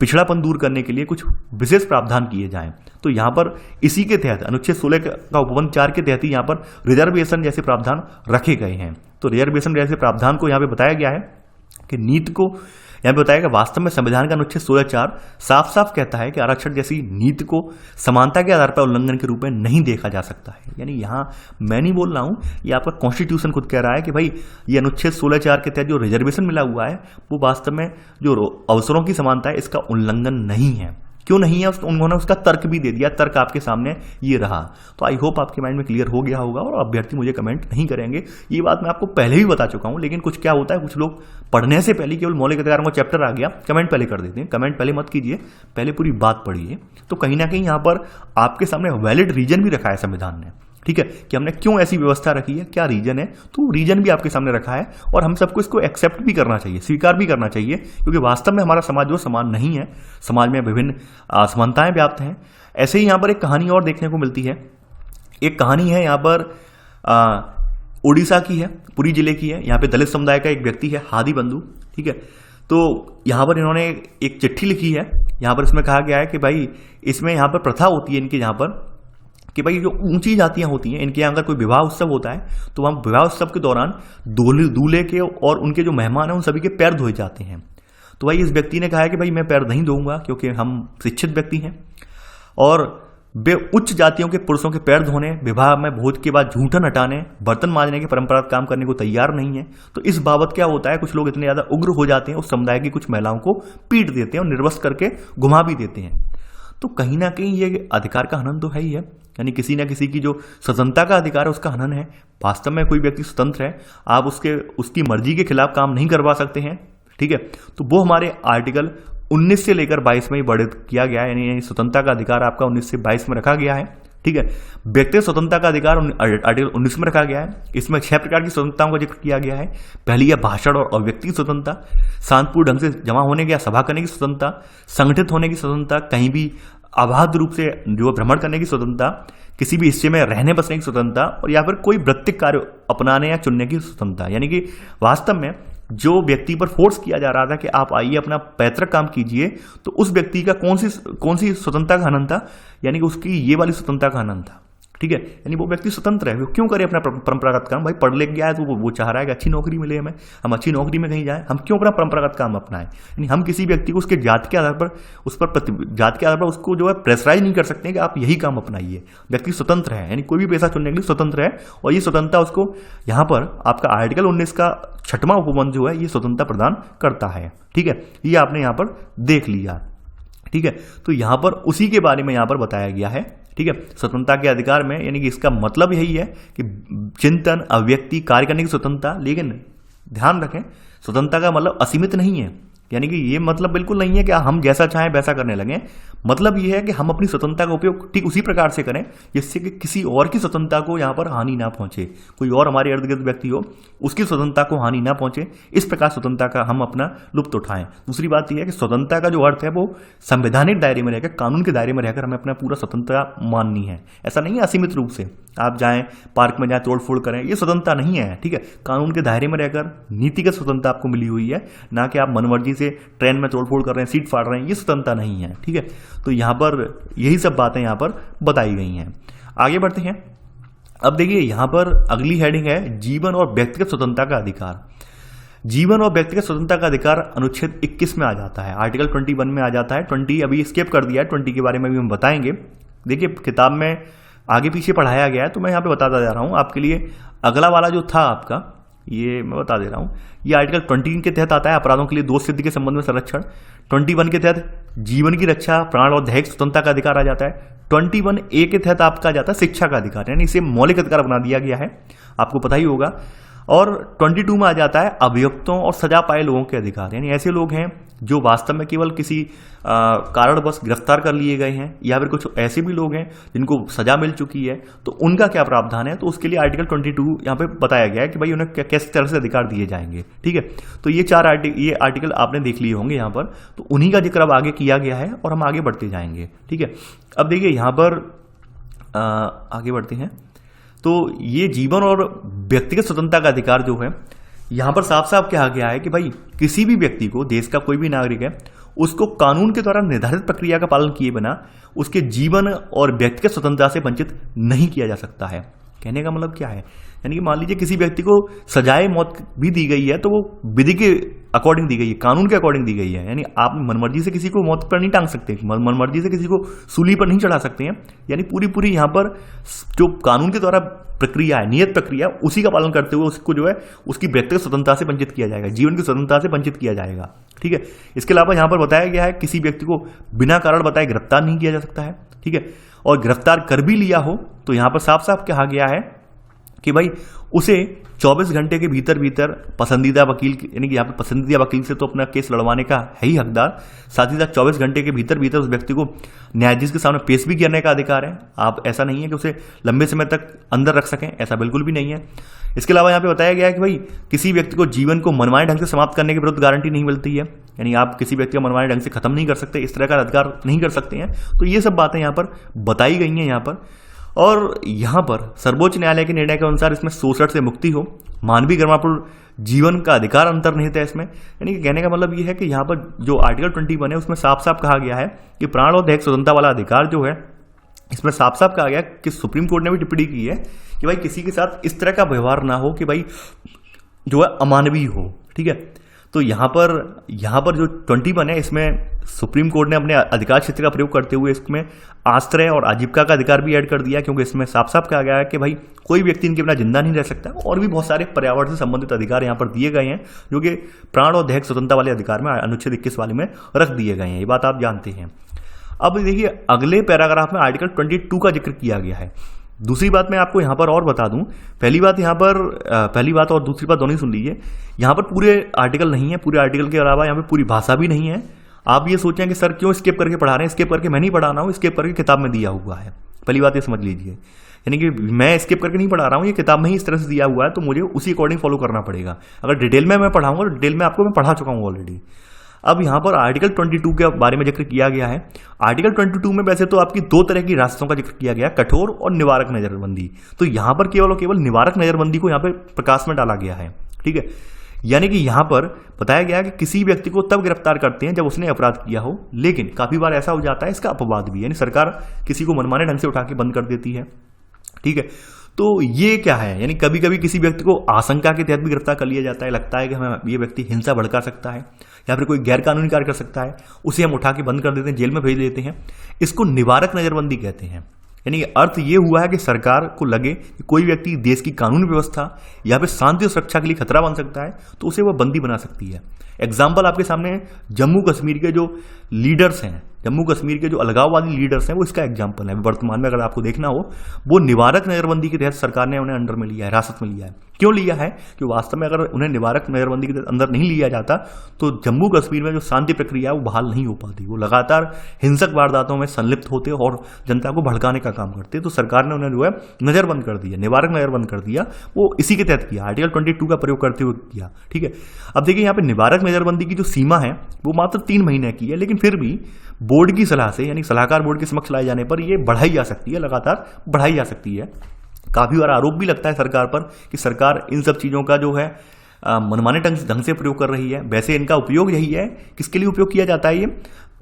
पिछड़ापन दूर करने के लिए कुछ विशेष प्रावधान किए जाएं। तो यहाँ पर इसी के तहत अनुच्छेद 16 का उपबंध 4 के तहत ही यहाँ पर रिजर्वेशन जैसे प्रावधान रखे गए हैं। तो रिजर्वेशन जैसे प्रावधान को यहाँ पे बताया गया है कि नीति को यहाँ पे बताया कि वास्तव में संविधान का अनुच्छेद 16(4) साफ साफ कहता है कि आरक्षण जैसी नीति को समानता के आधार पर उल्लंघन के रूप में नहीं देखा जा सकता है। यानी यहाँ मैं नहीं बोल रहा हूँ, ये आपका कॉन्स्टिट्यूशन खुद कह रहा है कि भाई ये अनुच्छेद 16(4) के तहत जो रिजर्वेशन मिला हुआ है वो वास्तव में जो अवसरों की समानता है इसका उल्लंघन नहीं है। क्यों नहीं है उन्होंने उसका तर्क भी दे दिया। तर्क आपके सामने ये रहा। तो आई होप आपके माइंड में क्लियर हो गया होगा और अभ्यर्थी मुझे कमेंट नहीं करेंगे। ये बात मैं आपको पहले भी बता चुका हूं, लेकिन कुछ क्या होता है, कुछ लोग पढ़ने से पहले केवल मौलिक अधिकारों का चैप्टर आ गया कमेंट पहले कर देते हैं। कमेंट पहले मत कीजिए, पहले पूरी बात पढ़िए। तो कहीं ना कहीं यहाँ पर आपके सामने वैलिड रीजन भी रखा है संविधान ने, ठीक है, कि हमने क्यों ऐसी व्यवस्था रखी है, क्या रीजन है। तो रीजन भी आपके सामने रखा है और हम सबको इसको एक्सेप्ट भी करना चाहिए, स्वीकार भी करना चाहिए, क्योंकि वास्तव में हमारा समाज जो समान नहीं है, समाज में विभिन्न असमानताएं व्याप्त हैं। ऐसे ही यहाँ पर एक कहानी और देखने को मिलती है। एक कहानी है यहाँ पर उड़ीसा की है, पुरी जिले की है। यहाँ पे दलित समुदाय का एक व्यक्ति है, हादी बंधु, ठीक है। तो यहाँ पर इन्होंने एक चिट्ठी लिखी है। यहाँ पर इसमें कहा गया है कि भाई इसमें यहाँ पर प्रथा होती है इनके यहाँ पर कि भाई जो ऊंची जातियां होती हैं इनके यहाँ अगर कोई विवाह उत्सव होता है तो वहाँ विवाह उत्सव के दौरान दूल्हे के और उनके जो मेहमान हैं उन सभी के पैर धोए जाते हैं। तो भाई इस व्यक्ति ने कहा है कि भाई मैं पैर नहीं धोऊंगा क्योंकि हम शिक्षित व्यक्ति हैं और वे उच्च जातियों के पुरुषों के पैर धोने, विवाह में भोज के बाद झूठन हटाने, बर्तन मांजने के परंपरागत काम करने को तैयार नहीं है। तो इस बाबत क्या होता है, कुछ लोग इतने ज्यादा उग्र हो जाते हैं उस समुदाय की कुछ महिलाओं को पीट देते हैं और निर्वस्त्र करके घुमा भी देते हैं। तो कहीं ना कहीं ये अधिकार का हनन तो है ही है, यानी किसी ना किसी की जो स्वतंत्रता का अधिकार है उसका हनन है। वास्तव में कोई व्यक्ति स्वतंत्र है, आप उसकी मर्जी के खिलाफ काम नहीं करवा सकते हैं, ठीक है। तो वो हमारे आर्टिकल 19 से लेकर 22 में ही वर्णित किया गया है, यानी स्वतंत्रता का अधिकार आपका 19 से 22 में रखा गया है, ठीक है। व्यक्तिगत स्वतंत्रता का अधिकार आर्टिकल 19 में रखा गया है। इसमें 6 प्रकार की स्वतंत्रताओं का जिक्र किया गया है। पहली है भाषण और अभिव्यक्ति की स्वतंत्रता, शांतिपूर्ण ढंग से जमा होने की या सभा करने की स्वतंत्रता, संगठित होने की स्वतंत्रता, कहीं भी अबाध रूप से जो भ्रमण करने की स्वतंत्रता, किसी भी हिस्से में रहने बसने की स्वतंत्रता और या फिर कोई वृत्तिक कार्य अपनाने या चुनने की स्वतंत्रता। यानी कि वास्तव में जो व्यक्ति पर फोर्स किया जा रहा था कि आप आइए अपना पैतृक काम कीजिए, तो उस व्यक्ति का कौन सी स्वतंत्रता का हनन था, यानी कि उसकी ये वाली स्वतंत्रता का हनन था, ठीक है। यानी वो व्यक्ति स्वतंत्र है, वो क्यों करे अपना परंपरागत काम। भाई पढ़ लिख गया है तो वो चाह रहा है कि अच्छी नौकरी मिले हमें, हम अच्छी नौकरी में कहीं जाए, हम क्यों अपना परंपरागत काम अपनाएं। यानी हम किसी व्यक्ति को उसके जात के आधार पर जात के आधार पर उसको जो है प्रेशराइज नहीं कर सकते हैं कि आप यही काम अपनाइए। व्यक्ति स्वतंत्र है, यानी कोई भी पेशा चुनने के लिए स्वतंत्र है और ये स्वतंत्रता उसको यहाँ पर आपका आर्टिकल 19 का 6वां उपबंध जो है ये स्वतंत्रता प्रदान करता है, ठीक है। ये आपने यहाँ पर देख लिया, ठीक है। तो यहाँ पर उसी के बारे में यहाँ पर बताया गया है, ठीक है। स्वतंत्रता के अधिकार में यानी कि इसका मतलब यही है कि चिंतन, अभिव्यक्ति, कार्य करने की स्वतंत्रता। लेकिन ध्यान रखें, स्वतंत्रता का मतलब असीमित नहीं है, यानी कि ये मतलब बिल्कुल नहीं है कि हम जैसा चाहें वैसा करने लगें। मतलब ये है कि हम अपनी स्वतंत्रता का उपयोग ठीक उसी प्रकार से करें जिससे कि किसी और की स्वतंत्रता को यहाँ पर हानि ना पहुंचे, कोई और हमारे इर्द गिर्द व्यक्ति हो उसकी स्वतंत्रता को हानि ना पहुंचे, इस प्रकार स्वतंत्रता का हम अपना लुत्फ उठाएं। दूसरी बात यह है कि स्वतंत्रता का जो अर्थ है वो संवैधानिक दायरे में रहकर, कानून के दायरे में रहकर हमें अपना पूरा स्वतंत्रता माननी है। ऐसा नहीं है असीमित रूप से आप जाएं पार्क में जाएं तोड़फोड़ करें, ये स्वतंत्रता नहीं है, ठीक है। कानून के दायरे में रहकर नीतिगत स्वतंत्रता आपको मिली हुई है, ना कि आप मनमर्जी से ट्रेन में तोड़फोड़ कर रहे हैं, सीट फाड़ रहे हैं, ये स्वतंत्रता नहीं है, ठीक है। तो यहाँ पर यही सब बातें यहाँ पर बताई गई हैं। आगे बढ़ते हैं। अब देखिए यहाँ पर अगली हेडिंग है जीवन और व्यक्तिगत स्वतंत्रता का अधिकार। जीवन और व्यक्तिगत स्वतंत्रता का अधिकार अनुच्छेद 21 में आ जाता है, आर्टिकल 21 में आ जाता है। 20 अभी स्किप कर दिया है, 20 के बारे में भी हम बताएंगे। देखिए किताब में आगे पीछे पढ़ाया गया है तो मैं यहाँ पे बताता जा रहा हूँ आपके लिए। अगला वाला जो था आपका, ये मैं बता दे रहा हूँ, ये आर्टिकल 20 के तहत आता है, अपराधों के लिए दोष सिद्धि के संबंध में संरक्षण। 21 के तहत जीवन की रक्षा, प्राण और दैहिक स्वतंत्रता का अधिकार आ जाता है। 21A के तहत आपका आ जाता है शिक्षा का अधिकार, यानी इसे मौलिक अधिकार बना दिया गया है, आपको पता ही होगा। और 22 में आ जाता है अभियुक्तों और सजा पाए लोगों के अधिकार, यानी ऐसे लोग हैं जो वास्तव में केवल किसी कारणवश गिरफ्तार कर लिए गए हैं, या फिर कुछ ऐसे भी लोग हैं जिनको सजा मिल चुकी है, तो उनका क्या प्रावधान है। तो उसके लिए आर्टिकल 22 यहाँ पे बताया गया है कि भाई उन्हें किस तरह से अधिकार दिए जाएंगे, ठीक है। तो ये ये आर्टिकल आपने देख लिए होंगे यहाँ पर, तो उन्हीं का जिक्र अब आगे किया गया है और हम आगे बढ़ते जाएंगे, ठीक है। अब देखिए यहाँ पर आगे बढ़ते हैं। तो ये जीवन और व्यक्तिगत स्वतंत्रता का अधिकार जो है यहां पर साफ साफ कहा गया है कि भाई किसी भी व्यक्ति को, देश का कोई भी नागरिक है, उसको कानून के द्वारा निर्धारित प्रक्रिया का पालन किए बिना उसके जीवन और व्यक्तिगत स्वतंत्रता से वंचित नहीं किया जा सकता है। कहने का मतलब क्या है, यानी कि मान लीजिए किसी व्यक्ति को सजाए मौत भी दी गई है तो वो विधि के अकॉर्डिंग दी गई है, कानून के अकॉर्डिंग दी गई है, यानी आप मनमर्जी से किसी को मौत पर नहीं टांग सकते, मनमर्जी से किसी को सूली पर नहीं चढ़ा सकते हैं। यानी पूरी यहाँ पर जो कानून के द्वारा प्रक्रिया है, नियत प्रक्रिया, उसी का पालन करते हुए उसको जो है उसकी व्यक्तिगत स्वतंत्रता से वंचित किया जाएगा, जीवन की स्वतंत्रता से वंचित किया जाएगा, ठीक है। इसके अलावा यहाँ पर बताया गया है किसी व्यक्ति को बिना कारण बताए गिरफ्तार नहीं किया जा सकता है, ठीक है। और गिरफ्तार कर भी लिया हो तो यहाँ पर साफ साफ कहा गया है कि भाई उसे 24 घंटे के भीतर पसंदीदा वकील, यानी कि यहाँ पे पसंदीदा वकील से तो अपना केस लड़वाने का है ही हकदार, साथ ही साथ 24 घंटे के भीतर उस व्यक्ति को न्यायाधीश के सामने पेश भी करने का अधिकार है। आप ऐसा नहीं है कि उसे लंबे समय तक अंदर रख सकें, ऐसा बिल्कुल भी नहीं है। इसके अलावा यहाँ पे बताया गया है कि भाई किसी व्यक्ति को जीवन को मनमाने ढंग से समाप्त करने के विरुद्ध गारंटी नहीं मिलती है, यानी आप किसी व्यक्ति को मनमाने ढंग से खत्म नहीं कर सकते, इस तरह का अधिकार नहीं कर सकते हैं। तो ये सब बातें यहाँ पर बताई गई हैं यहाँ पर। और यहाँ पर सर्वोच्च न्यायालय के निर्णय के अनुसार इसमें शोषण से मुक्ति हो, मानवीय गरिमापूर्ण जीवन का अधिकार अंतर्निहित है इसमें। यानी कि कहने का मतलब ये है कि यहाँ पर जो आर्टिकल 21 है उसमें साफ साफ कहा गया है कि प्राण और दैहिक स्वतंत्रता वाला अधिकार जो है, इसमें साफ साफ कहा गया कि सुप्रीम कोर्ट ने भी टिप्पणी की है कि भाई किसी के साथ इस तरह का व्यवहार ना हो कि भाई जो है अमानवीय हो। ठीक है, तो यहाँ पर जो 21 है इसमें सुप्रीम कोर्ट ने अपने अधिकार क्षेत्र का प्रयोग करते हुए इसमें आश्रय और आजीविका का अधिकार भी ऐड कर दिया, क्योंकि इसमें साफ साफ कहा गया है कि भाई कोई व्यक्ति इनके बिना जिंदा नहीं रह सकता। और भी बहुत सारे पर्यावरण से संबंधित अधिकार यहाँ पर दिए गए हैं जो कि प्राण और दैहिक स्वतंत्रता वाले अधिकार में अनुच्छेद 21 वाले में रख दिए गए हैं, ये बात आप जानते हैं। अब देखिए अगले पैराग्राफ में आर्टिकल 22 का जिक्र किया गया है। दूसरी बात मैं आपको यहाँ पर और बता दूं, पहली बात और दूसरी बात दोनों ही सुन लीजिए। यहाँ पर पूरे आर्टिकल नहीं है, पूरे आर्टिकल के अलावा यहाँ पे पूरी भाषा भी नहीं है। आप ये सोचें कि सर क्यों स्किप करके पढ़ा रहे हैं, स्किप करके मैं नहीं पढ़ा रहा हूँ, स्किप करके किताब में दिया हुआ है। पहली बात ये समझ लीजिए, यानी कि मैं स्किप करके नहीं पढ़ा रहा हूँ, ये किताब में ही इस तरह से दिया हुआ है, तो मुझे उसी अकॉर्डिंग फॉलो करना पड़ेगा। अगर डिटेल में मैं पढ़ाऊंगा तो डिटेल में आपको मैं पढ़ा चुका हूँ ऑलरेडी। अब यहाँ पर आर्टिकल 22 के बारे में जिक्र किया गया है। आर्टिकल 22 में वैसे तो आपकी दो तरह की रास्तों का जिक्र किया गया, कठोर और निवारक नजरबंदी। तो यहाँ पर केवल और केवल निवारक नजरबंदी को यहाँ पे प्रकाश में डाला गया है। ठीक है, यानी कि यहाँ पर बताया गया कि किसी व्यक्ति को तब गिरफ्तार करते हैं जब उसने अपराध किया हो, लेकिन काफी बार ऐसा हो जाता है, इसका अपवाद भी, यानी सरकार किसी को मनमाने ढंग से उठा के बंद कर देती है। ठीक है, तो ये क्या है, यानी कभी कभी किसी व्यक्ति को आशंका के तहत भी गिरफ्तार कर लिया जाता है, लगता है कि हमें ये व्यक्ति हिंसा भड़का सकता है या फिर कोई गैर कानूनी कार्य कर सकता है, उसे हम उठा के बंद कर देते हैं, जेल में भेज देते हैं। इसको निवारक नजरबंदी कहते हैं। यानी अर्थ ये हुआ है कि सरकार को लगे कि कोई व्यक्ति देश की कानून व्यवस्था या फिर शांति और सुरक्षा के लिए खतरा बन सकता है, तो उसे वह बंदी बना सकती है। एग्जाम्पल आपके सामने जम्मू कश्मीर के जो लीडर्स हैं, जम्मू कश्मीर के जो अलगाववादी लीडर्स हैं, वो इसका एग्जाम्पल है। वर्तमान में अगर आपको देखना हो, वो निवारक नजरबंदी के तहत सरकार ने उन्हें अंडर में लिया है, हिरासत में लिया है। क्यों लिया है कि वास्तव में अगर उन्हें निवारक नजरबंदी के तहत अंदर नहीं लिया जाता तो जम्मू कश्मीर में जो शांति प्रक्रिया है वो बहाल नहीं हो पाती। वो लगातार हिंसक वारदातों में संलिप्त होते और जनता को भड़काने का काम करते। तो सरकार ने उन्हें जो है नजरबंद कर दिया, निवारक नजरबंद कर दिया। वो इसी के तहत किया, आर्टिकल 22 का प्रयोग करते हुए किया। ठीक है, अब देखिए यहाँ पे निवारक नजरबंदी की जो सीमा है वो मात्र 3 महीने की है, लेकिन फिर भी बोर्ड की सलाह से, यानी सलाहकार बोर्ड के समक्ष लाए जाने पर ये बढ़ाई जा सकती है, लगातार बढ़ाई जा सकती है। काफी बार आरोप भी लगता है सरकार पर कि सरकार इन सब चीजों का जो है मनमाने ढंग से प्रयोग कर रही है। वैसे इनका उपयोग यही है, किसके लिए उपयोग किया जाता है, ये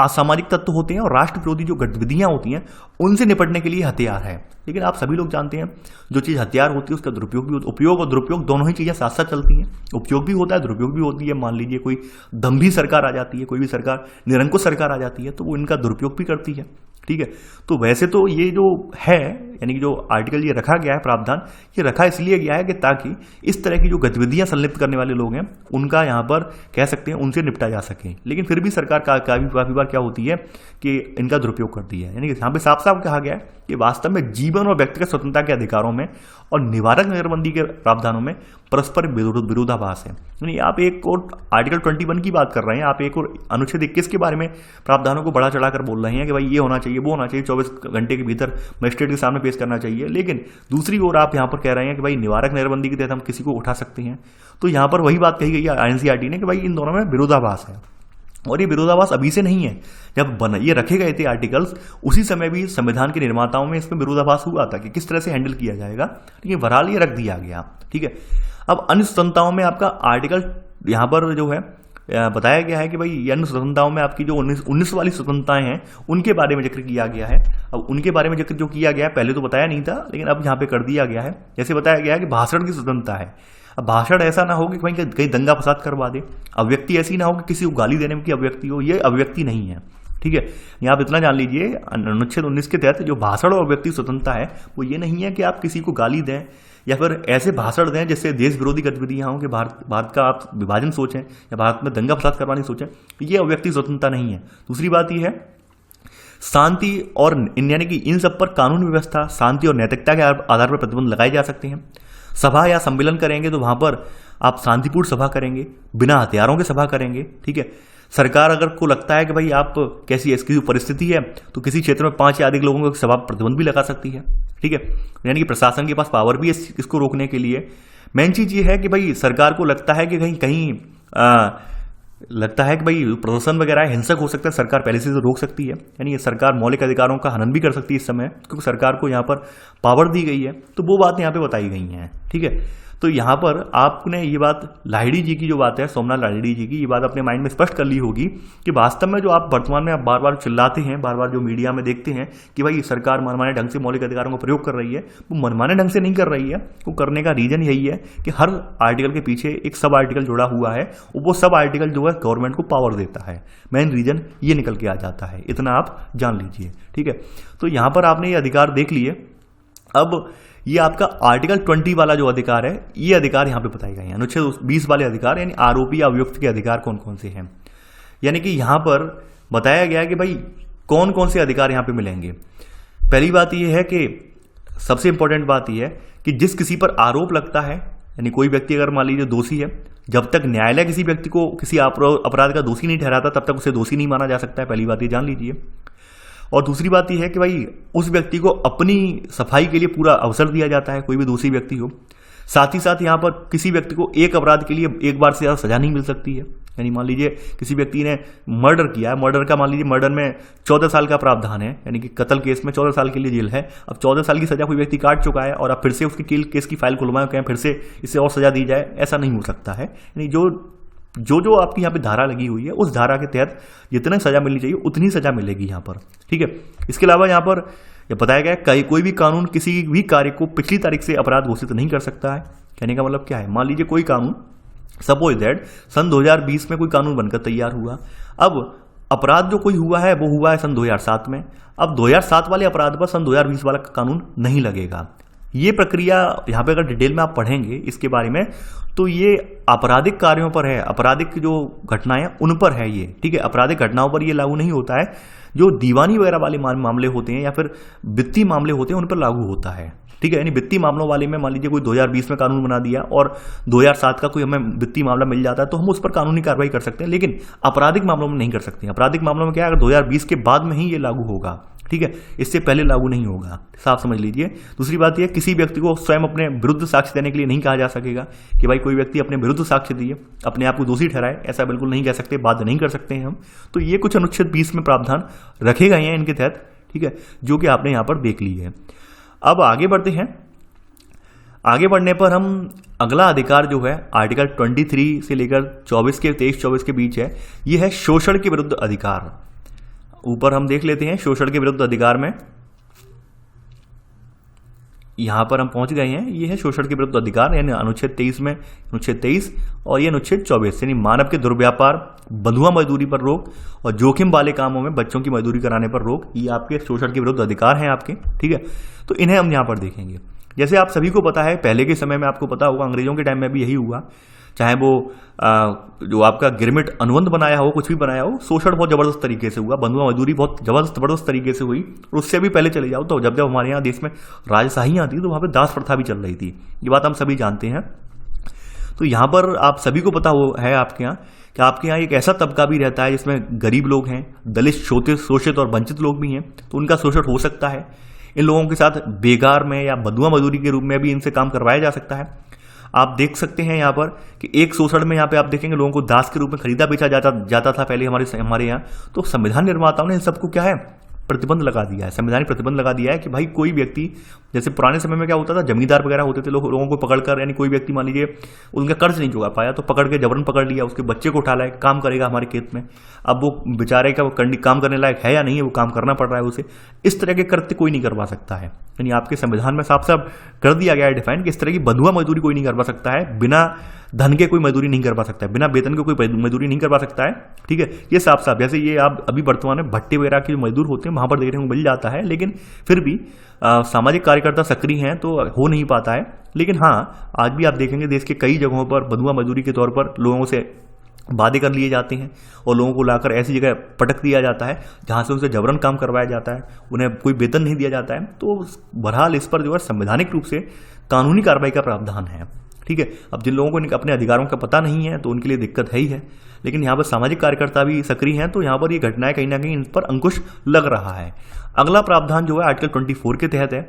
असामाजिक तत्व होते हैं और राष्ट्र विरोधी जो गतिविधियां होती हैं उनसे निपटने के लिए हथियार है। लेकिन आप सभी लोग जानते हैं जो चीज़ हथियार होती है उसका दुरुपयोग भी होता है। उपयोग और दुरुपयोग दोनों ही चीज़ें साथ साथ चलती हैं। उपयोग भी होता है, दुरुपयोग भी होती है। मान लीजिए कोई दम्भी सरकार आ जाती है, कोई भी सरकार निरंकुश सरकार आ जाती है, तो वो इनका दुरुपयोग भी करती है। ठीक है, तो वैसे तो ये जो है, यानी कि जो आर्टिकल ये रखा गया है, प्रावधान ये रखा इसलिए गया है कि ताकि इस तरह की जो गतिविधियां संलिप्त करने वाले लोग हैं उनका यहाँ पर कह सकते हैं उनसे निपटा जा सके। लेकिन फिर भी सरकार काफी बार क्या होती है कि इनका दुरुपयोग करती है। यानी कि यहाँ पे साफ साफ कहा गया है कि वास्तव में जीवन और व्यक्तिगत स्वतंत्रता के अधिकारों में और निवारक नजरबंदी के प्रावधानों में परस्पर विरोधाभास है। यानी आप एक और आर्टिकल 21 की बात कर रहे हैं, आप एक और अनुच्छेद 21 के बारे में प्रावधानों को बढ़ा चढ़ाकर बोल रहे हैं कि भाई ये होना चाहिए, वो होना चाहिए, 24 घंटे के भीतर मजिस्ट्रेट के सामने पेश करना चाहिए। लेकिन दूसरी ओर आप यहाँ पर कह रहे हैं कि भाई निवारक नजरबंदी के तहत हम किसी को उठा सकते हैं। तो यहाँ पर वही बात कही गई है एनसीईआरटी ने कि भाई इन दोनों में विरोधाभास है। और ये विरोधाभास अभी से नहीं है, जब ये रखे गए थे आर्टिकल्स उसी समय भी संविधान के निर्माताओं में इसमें विरोधाभास हुआ था कि किस तरह से हैंडल किया जाएगा। लेकिन बहरहाल ये रख दिया गया। ठीक है, अब अन्य स्वतंत्रताओं में आपका आर्टिकल यहाँ पर जो है बताया गया है कि भाई अन्य स्वतंत्रताओं में आपकी जो 19 वाली स्वतंत्रताएं हैं उनके बारे में जिक्र किया गया है। अब उनके बारे में जिक्र जो किया गया है पहले तो बताया नहीं था, लेकिन अब यहाँ पे कर दिया गया है। जैसे बताया गया है कि भाषण की स्वतंत्रता है। अब भाषण ऐसा ना हो कि कहीं दंगा फसाद करवा दे, अभिव्यक्ति ऐसी ना हो कि किसी को गाली देने की अभिव्यक्ति हो, ये अभिव्यक्ति नहीं है। ठीक है, यहाँ आप इतना जान लीजिए अनुच्छेद 19 के तहत जो भाषण और अभिव्यक्ति स्वतंत्रता है वो ये नहीं है कि आप किसी को गाली दें या फिर ऐसे भाषण दें जिससे देश विरोधी गतिविधियां हों कि भारत का आप विभाजन सोचें या भारत में दंगा फसाद करवानी सोचें, ये अभिव्यक्ति स्वतंत्रता नहीं है। दूसरी बात यह है शांति और यानी कि इन सब पर कानून व्यवस्था, शांति और नैतिकता के आधार पर प्रतिबंध लगाए जा सकते हैं। सभा या सम्मेलन करेंगे तो वहां पर आप शांतिपूर्ण सभा करेंगे, बिना हथियारों के सभा करेंगे। ठीक है, सरकार अगर को लगता है कि भाई आप कैसी इसकी परिस्थिति है तो किसी क्षेत्र में 5 या अधिक लोगों की सभा प्रतिबंध भी लगा सकती है। ठीक है, यानी कि प्रशासन के पास पावर भी है इसको रोकने के लिए। मेन चीज ये है कि भाई सरकार को लगता है कि कहीं लगता है कि भाई प्रदर्शन वगैरह हिंसक हो सकता है, सरकार पहले से रोक सकती है, यानी ये सरकार मौलिक अधिकारों का हनन भी कर सकती है इस समय, क्योंकि सरकार को यहाँ पर पावर दी गई है। तो वो बात यहाँ पे बताई गई हैं, ठीक है। तो यहाँ पर आपने ये बात लाहिड़ी जी की जो बात है, सोमनाथ लाहिड़ी जी की, ये बात अपने माइंड में स्पष्ट कर ली होगी कि वास्तव में जो आप वर्तमान में आप बार बार चिल्लाते हैं, बार बार जो मीडिया में देखते हैं कि भाई सरकार मनमाने ढंग से मौलिक अधिकारों का प्रयोग कर रही है, वो मनमाने ढंग से नहीं कर रही है। वो करने का रीजन यही है कि हर आर्टिकल के पीछे एक सब आर्टिकल जुड़ा हुआ है, वो सब आर्टिकल जो है गवर्नमेंट को पावर देता है। मेन रीजन ये निकल के आ जाता है, इतना आप जान लीजिए, ठीक है। तो यहाँ पर आपने ये अधिकार देख लिए। अब ये आपका आर्टिकल 20 वाला जो अधिकार है, ये अधिकार यहाँ पे बताए गए हैं, अनुच्छेद 20 वाले अधिकार, यानी आरोपी या अभियुक्त के अधिकार कौन कौन से हैं। यानी कि यहाँ पर बताया गया है कि भाई कौन कौन से अधिकार यहाँ पे मिलेंगे। पहली बात ये है कि सबसे इंपॉर्टेंट बात यह है कि जिस किसी पर आरोप लगता है, यानी कोई व्यक्ति अगर मान लीजिए दोषी है, जब तक न्यायालय किसी व्यक्ति को किसी अपराध का दोषी नहीं ठहराता तब तक उसे दोषी नहीं माना जा सकता है। पहली बात ये जान लीजिए। और दूसरी बात यह है कि भाई उस व्यक्ति को अपनी सफाई के लिए पूरा अवसर दिया जाता है, कोई भी दोषी व्यक्ति हो। साथ ही साथ यहाँ पर किसी व्यक्ति को एक अपराध के लिए एक बार से ज़्यादा सजा नहीं मिल सकती है। यानी मान लीजिए किसी व्यक्ति ने मर्डर किया है, मर्डर का मान लीजिए मर्डर में 14 साल का प्रावधान है, यानी कि कत्ल केस में 14 साल के लिए जेल है। अब 14 साल की सजा कोई व्यक्ति काट चुका है और अब फिर से उसकी केस की फाइल खुलवाएं, कहें फिर से इससे और सजा दी जाए, ऐसा नहीं हो सकता है। यानी जो आपकी यहाँ पे धारा लगी हुई है, उस धारा के तहत जितना सजा मिलनी चाहिए उतनी सजा मिलेगी यहाँ पर, ठीक है। इसके अलावा यहाँ पर यह बताया गया है कोई भी कानून किसी भी कार्य को पिछली तारीख से अपराध घोषित नहीं कर सकता है। कहने का मतलब क्या है, मान लीजिए कोई कानून, सपोज दैट सन 2020 में कोई कानून बनकर तैयार हुआ, अब अपराध जो कोई हुआ है वो हुआ है सन 2007 में, अब 2007 वाले अपराध पर सन 2020 वाला कानून नहीं लगेगा। ये प्रक्रिया यहाँ पे अगर डिटेल में आप पढ़ेंगे इसके बारे में, तो ये आपराधिक कार्यों पर है, आपराधिक जो घटनाएं उन पर है ये, ठीक है। आपराधिक घटनाओं पर ये लागू नहीं होता है, जो दीवानी वगैरह वाले मामले होते हैं या फिर वित्तीय मामले होते हैं उन पर लागू होता है, ठीक है। यानी वित्तीय मामलों वाले में मान लीजिए कोई 2020 में कानून बना दिया और 2007 का कोई हमें वित्तीय मामला मिल जाता है तो हम उस पर कानूनी कार्रवाई कर सकते हैं, लेकिन आपराधिक मामलों में नहीं कर सकते। आपराधिक मामलों में क्या है, अगर 2020 के बाद में ही ये लागू होगा, ठीक है, इससे पहले लागू नहीं होगा, साफ समझ लीजिए। दूसरी बात यह, किसी व्यक्ति को स्वयं अपने विरुद्ध साक्ष्य देने के लिए नहीं कहा जा सकेगा कि भाई कोई व्यक्ति अपने विरुद्ध साक्ष्य दिए अपने आप को दोषी ठहराए, ऐसा बिल्कुल नहीं कह सकते, बाध्य नहीं कर सकते हैं हम। तो ये कुछ अनुच्छेद 20 में प्रावधान रखे गए हैं इनके तहत, ठीक है, जो कि आपने यहाँ पर देख ली है। अब आगे बढ़ते हैं। आगे बढ़ने पर हम अगला अधिकार जो है आर्टिकल 23 से लेकर 23-24 के बीच है, ये है शोषण के विरुद्ध अधिकार। ऊपर हम देख लेते हैं शोषण के विरुद्ध अधिकार में, यहां पर हम पहुंच गए हैं। ये है शोषण के विरुद्ध अधिकार, यानी अनुच्छेद 23 में, अनुच्छेद 23 और ये अनुच्छेद 24, यानी मानव के दुर्व्यापार, बंधुआ मजदूरी पर रोक और जोखिम वाले कामों में बच्चों की मजदूरी कराने पर रोक, ये आपके शोषण के विरुद्ध अधिकार हैं आपके, ठीक है। तो इन्हें हम यहां पर देखेंगे। जैसे आप सभी को पता है, पहले के समय में आपको पता होगा, अंग्रेजों के टाइम में भी यही हुआ, चाहे वो जो आपका गिरमिट अनुबंध बनाया हो, कुछ भी बनाया हो, शोषण बहुत जबरदस्त तरीके से हुआ, बंधुआ मजदूरी बहुत जबरदस्त तरीके से हुई। और उससे भी पहले चले जाओ तो जब हमारे यहाँ देश में राजशाही आती तो वहाँ पे दास प्रथा भी चल रही थी, ये बात हम सभी जानते हैं। तो यहाँ पर आप सभी को पता है आपके यहाँ कि आपके यहाँ एक ऐसा तबका भी रहता है जिसमें गरीब लोग हैं, दलित, शोषित और वंचित लोग भी हैं, तो उनका शोषण हो सकता है। इन लोगों के साथ बेगार में या बंधुआ मजदूरी के रूप में भी इनसे काम करवाया जा सकता है। आप देख सकते हैं यहाँ पर कि एक शोषण में यहाँ पे आप देखेंगे लोगों को दास के रूप में खरीदा बेचा जाता था पहले हमारे यहाँ। तो संविधान निर्माताओं ने इन सबको क्या है, प्रतिबंध लगा दिया है, संवैधानिक प्रतिबंध लगा दिया है कि भाई कोई व्यक्ति, जैसे पुराने समय में क्या होता था, जमींदार वगैरह होते थे, लोगों को पकड़कर, यानी कोई व्यक्ति मान लीजिए उनका कर्ज नहीं चुका पाया तो पकड़ के जबरन पकड़ लिया, उसके बच्चे को उठा लाए, काम करेगा हमारे खेत में। अब वो बेचारे का काम करने लायक है या नहीं है, वो काम करना पड़ रहा है उसे। इस तरह के कृत्य कोई नहीं करवा सकता है, यानी आपके संविधान में साफ साफ कर दिया गया है डिफाइन कि इस तरह की बंधुआ मजदूरी कोई नहीं करवा सकता है, बिना धन के कोई मजदूरी नहीं करवा सकता है, बिना वेतन के कोई मजदूरी नहीं करवा सकता है, ठीक है। ये साफ साफ, जैसे ये आप अभी वर्तमान में भट्टे वगैरह के जो मजदूर होते हैं वहां पर देखने को मिल जाता है, लेकिन फिर भी सामाजिक कार्यकर्ता सक्रिय हैं तो हो नहीं पाता है। लेकिन हाँ, आज भी आप देखेंगे देश के कई जगहों पर बंधुआ मजदूरी के तौर पर लोगों से वादे कर लिए जाते हैं और लोगों को लाकर ऐसी जगह पटक दिया जाता है जहां से उनसे जबरन काम करवाया जाता है, उन्हें कोई वेतन नहीं दिया जाता है। तो बहरहाल इस पर जो है संवैधानिक रूप से कानूनी कार्रवाई का प्रावधान है, ठीक है। अब जिन लोगों को अपने अधिकारों का पता नहीं है तो उनके लिए दिक्कत है ही है, लेकिन यहाँ पर सामाजिक कार्यकर्ता भी सक्रिय हैं तो यहाँ पर ये घटनाएं कहीं ना कहीं इन पर अंकुश लग रहा है। अगला प्रावधान जो है आर्टिकल 24 के तहत है,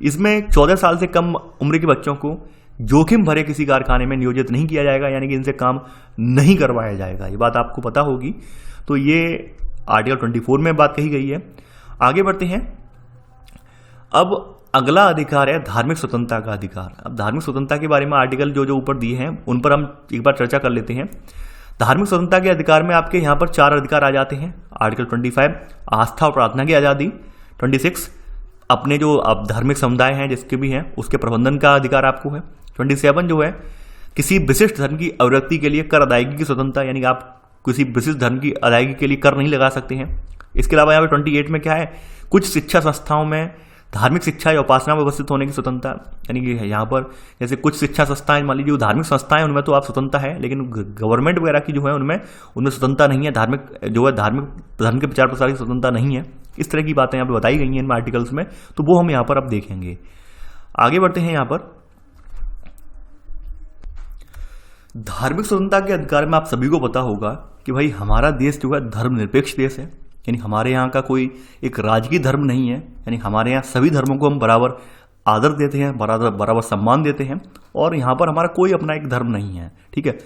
इसमें 14 साल से कम उम्र के बच्चों को जोखिम भरे किसी कारखाने में नियोजित नहीं किया जाएगा, यानी कि इनसे काम नहीं करवाया जाएगा। ये बात आपको पता होगी। तो ये आर्टिकल 24 में बात कही गई है। आगे बढ़ते हैं। अब अगला अधिकार है धार्मिक स्वतंत्रता का अधिकार। अब धार्मिक स्वतंत्रता के बारे में आर्टिकल जो जो ऊपर दिए हैं उन पर हम एक बार चर्चा कर लेते हैं। धार्मिक स्वतंत्रता के अधिकार में आपके यहाँ पर 4 अधिकार आ जाते हैं। आर्टिकल 25 आस्था और प्रार्थना की आज़ादी, 26 अपने जो अब धार्मिक समुदाय हैं जिसके भी हैं उसके प्रबंधन का अधिकार आपको है। 27 जो है किसी विशिष्ट धर्म की अभिव्यक्ति के लिए कर अदायगी की स्वतंत्रता, यानी कि आप किसी विशिष्ट धर्म की अदायगी के लिए कर नहीं लगा सकते हैं। इसके अलावा यहाँ पे 28 में क्या है, कुछ शिक्षा संस्थाओं में धार्मिक शिक्षा या उपासना में उपस्थित होने की स्वतंत्रता, यानी कि यहाँ पर जैसे कुछ शिक्षा संस्थाएं मान लीजिए धार्मिक संस्थाएं उनमें तो आप स्वतंत्रता है, लेकिन गवर्नमेंट वगैरह की जो है उनमें स्वतंत्रता नहीं है। धार्मिक जो है धार्मिक धर्म के प्रचार प्रसार की स्वतंत्रता नहीं है। इस तरह की बातें यहाँ पर बताई गई हैं इन आर्टिकल्स में, तो वो हम यहाँ पर अब देखेंगे। आगे बढ़ते हैं। यहाँ पर धार्मिक स्वतंत्रता के अधिकार में आप सभी को पता होगा कि भाई हमारा देश जो है धर्मनिरपेक्ष देश है, यानी हमारे यहाँ का कोई एक राजकीय धर्म नहीं है, यानी हमारे यहाँ सभी धर्मों को हम बराबर आदर देते हैं, बराबर सम्मान देते हैं, और यहाँ पर हमारा कोई अपना एक धर्म नहीं है। ठीक है,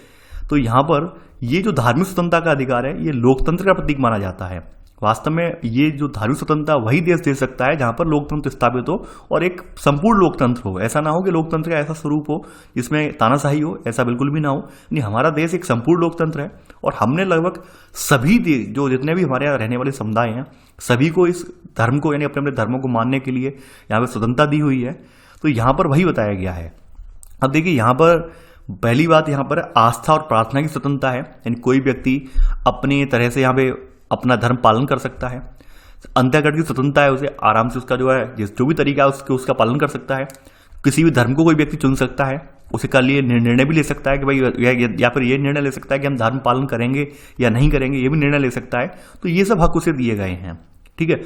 तो यहाँ पर ये जो धार्मिक स्वतंत्रता का अधिकार है ये लोकतंत्र का प्रतीक माना जाता है। वास्तव में ये जो धार्मिक स्वतंत्रता वही देश दे सकता है जहाँ पर लोकतंत्र स्थापित हो और एक संपूर्ण लोकतंत्र हो। ऐसा ना हो कि लोकतंत्र का ऐसा स्वरूप हो जिसमें तानाशाही हो, ऐसा बिल्कुल भी ना हो। नहीं, हमारा देश एक संपूर्ण लोकतंत्र है और हमने लगभग सभी देश जो जितने भी हमारे यहाँ रहने वाले समुदाय हैं सभी को इस धर्म को यानी अपने अपने धर्मों को मानने के लिए यहाँ पर स्वतंत्रता दी हुई है। तो यहाँ पर वही बताया गया है। अब देखिए यहाँ पर पहली बात यहाँ पर आस्था और प्रार्थना की स्वतंत्रता है, यानी कोई व्यक्ति अपनी तरह से यहाँ पे अपना धर्म पालन कर सकता है। अंतःकरण की स्वतंत्रता है, उसे आराम से उसका जो है जो भी तरीका है उसका पालन कर सकता है। किसी भी धर्म को कोई व्यक्ति चुन सकता है, उसे का लिए निर्णय भी ले सकता है कि भाई या फिर ये निर्णय ले सकता है कि हम धर्म पालन करेंगे या नहीं करेंगे, ये भी निर्णय ले सकता है। तो ये सब हक उसे दिए गए हैं। ठीक है,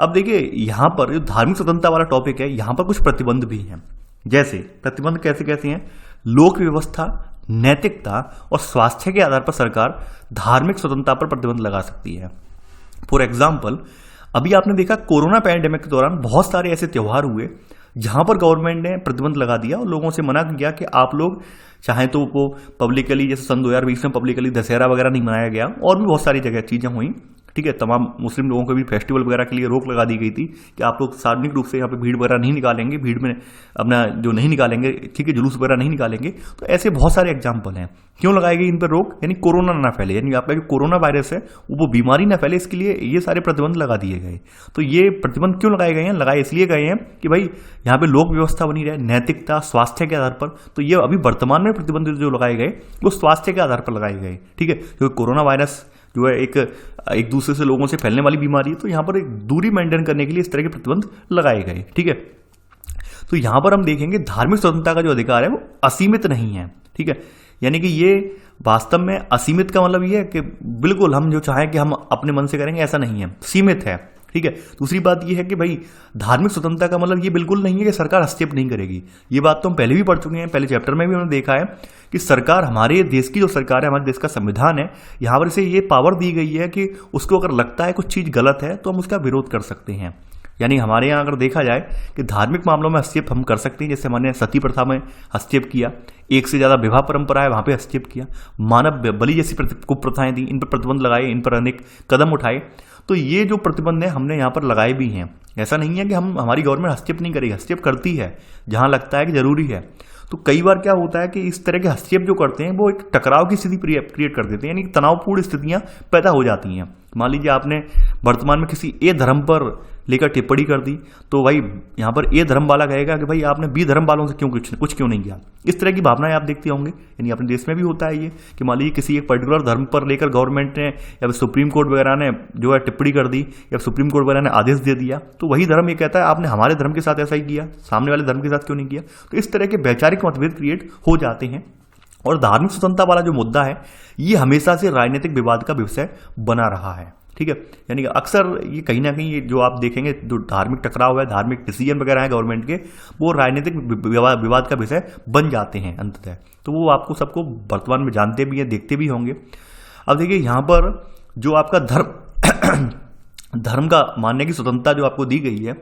अब देखिए यहाँ पर जो धार्मिक स्वतंत्रता वाला टॉपिक है यहाँ पर कुछ प्रतिबंध भी हैं। जैसे प्रतिबंध कैसे कैसे हैं, लोक व्यवस्था, नैतिकता और स्वास्थ्य के आधार पर सरकार धार्मिक स्वतंत्रता पर प्रतिबंध लगा सकती है। फॉर एग्जाम्पल, अभी आपने देखा कोरोना पैंडेमिक के दौरान बहुत सारे ऐसे त्यौहार हुए जहां पर गवर्नमेंट ने प्रतिबंध लगा दिया और लोगों से मना किया कि आप लोग चाहे तो वो पब्लिकली, जैसे सन 2020 में पब्लिकली दशहरा वगैरह नहीं मनाया गया और भी बहुत सारी जगह चीजें हुई। ठीक है, तमाम मुस्लिम लोगों को भी फेस्टिवल वगैरह के लिए रोक लगा दी गई थी कि आप लोग सार्वजनिक रूप से यहाँ पे भीड़ वगैरह नहीं निकालेंगे, भीड़ में अपना जो नहीं निकालेंगे, ठीक है, जुलूस वगैरह नहीं निकालेंगे। तो ऐसे बहुत सारे एग्जाम्पल हैं। क्यों लगाई गई इन पर रोक, यानी कोरोना ना फैले, यानी आपका जो कोरोना वायरस है वो बीमारी ना फैले, इसके लिए ये सारे प्रतिबंध लगा दिए गए। तो ये प्रतिबंध क्यों लगाए गए हैं, लगाए इसलिए गए हैं कि भाई यहाँ पे लोक व्यवस्था बनी रहे, नैतिकता, स्वास्थ्य के आधार पर। तो ये अभी वर्तमान में प्रतिबंध जो लगाए गए वो स्वास्थ्य के आधार पर लगाए गए। ठीक है, क्योंकि कोरोना वायरस जो है एक दूसरे से लोगों से फैलने वाली बीमारी है, तो यहाँ पर एक दूरी मेंटेन करने के लिए इस तरह के प्रतिबंध लगाए गए। ठीक है, तो यहाँ पर हम देखेंगे धार्मिक स्वतंत्रता का जो अधिकार है वो असीमित नहीं है। ठीक है, यानी कि ये वास्तव में असीमित का मतलब ये है कि बिल्कुल हम जो चाहें कि हम अपने मन से करेंगे, ऐसा नहीं है, सीमित है। ठीक है, दूसरी बात ये है कि भाई धार्मिक स्वतंत्रता का मतलब ये बिल्कुल नहीं है कि सरकार हस्तक्षेप नहीं करेगी। ये बात तो हम पहले भी पढ़ चुके हैं, पहले चैप्टर में भी हमने देखा है कि सरकार, हमारे देश की जो सरकार है, हमारे देश का संविधान है, यहाँ पर इसे ये पावर दी गई है कि उसको अगर लगता है कुछ चीज़ गलत है तो हम उसका विरोध कर सकते हैं। यानी हमारे यहाँ अगर देखा जाए कि धार्मिक मामलों में हस्तक्षेप हम कर सकते हैं, जैसे हमने सती प्रथा में हस्तक्षेप किया, एक से ज़्यादा विवाह परंपरा है वहाँ पे हस्तक्षेप किया, मानव बलि जैसी कुप्रथाएं थी, इन पर प्रतिबंध लगाए, इन पर अनेक कदम उठाए। तो ये जो प्रतिबंध है हमने यहाँ पर लगाए भी हैं। ऐसा नहीं है कि हमारी गवर्नमेंट हस्तक्षेप नहीं करेगी, हस्तक्षेप करती है जहाँ लगता है कि जरूरी है। तो कई बार क्या होता है कि इस तरह के हस्तक्षेप जो करते हैं वो एक टकराव की स्थिति क्रिएट कर देते हैं, यानी तनावपूर्ण स्थितियां पैदा हो जाती हैं। मान लीजिए आपने वर्तमान में किसी ए धर्म पर लेकर टिप्पणी कर दी, तो भाई यहाँ पर ए धर्म वाला कहेगा कि भाई आपने बी धर्म वालों से कुछ क्यों नहीं किया। इस तरह की भावनाएं आप देखते होंगे, यानी अपने देश में भी होता है ये कि मान लीजिए किसी एक पर्टिकुलर धर्म पर लेकर गवर्नमेंट ने या सुप्रीम कोर्ट वगैरह ने जो है टिप्पणी कर दी या सुप्रीम कोर्ट वगैरह ने आदेश दे दिया, तो वही धर्म ये कहता है आपने हमारे धर्म के साथ ऐसा ही किया, सामने वाले धर्म के साथ क्यों नहीं किया। तो इस तरह के वैचारिक मतभेद क्रिएट हो जाते हैं। और धार्मिक स्वतंत्रता वाला जो मुद्दा है ये हमेशा से राजनीतिक विवाद का विषय बना रहा है। ठीक है, यानी कि अक्सर ये कहीं ना कहीं ये जो आप देखेंगे जो धार्मिक टकराव है, धार्मिक डिसीजन वगैरह है गवर्नमेंट के, वो राजनीतिक विवाद का विषय बन जाते हैं अंततः। तो वो आपको सबको वर्तमान में जानते भी हैं, देखते भी होंगे। अब देखिए यहाँ पर जो आपका धर्म का मानने की स्वतंत्रता जो आपको दी गई है,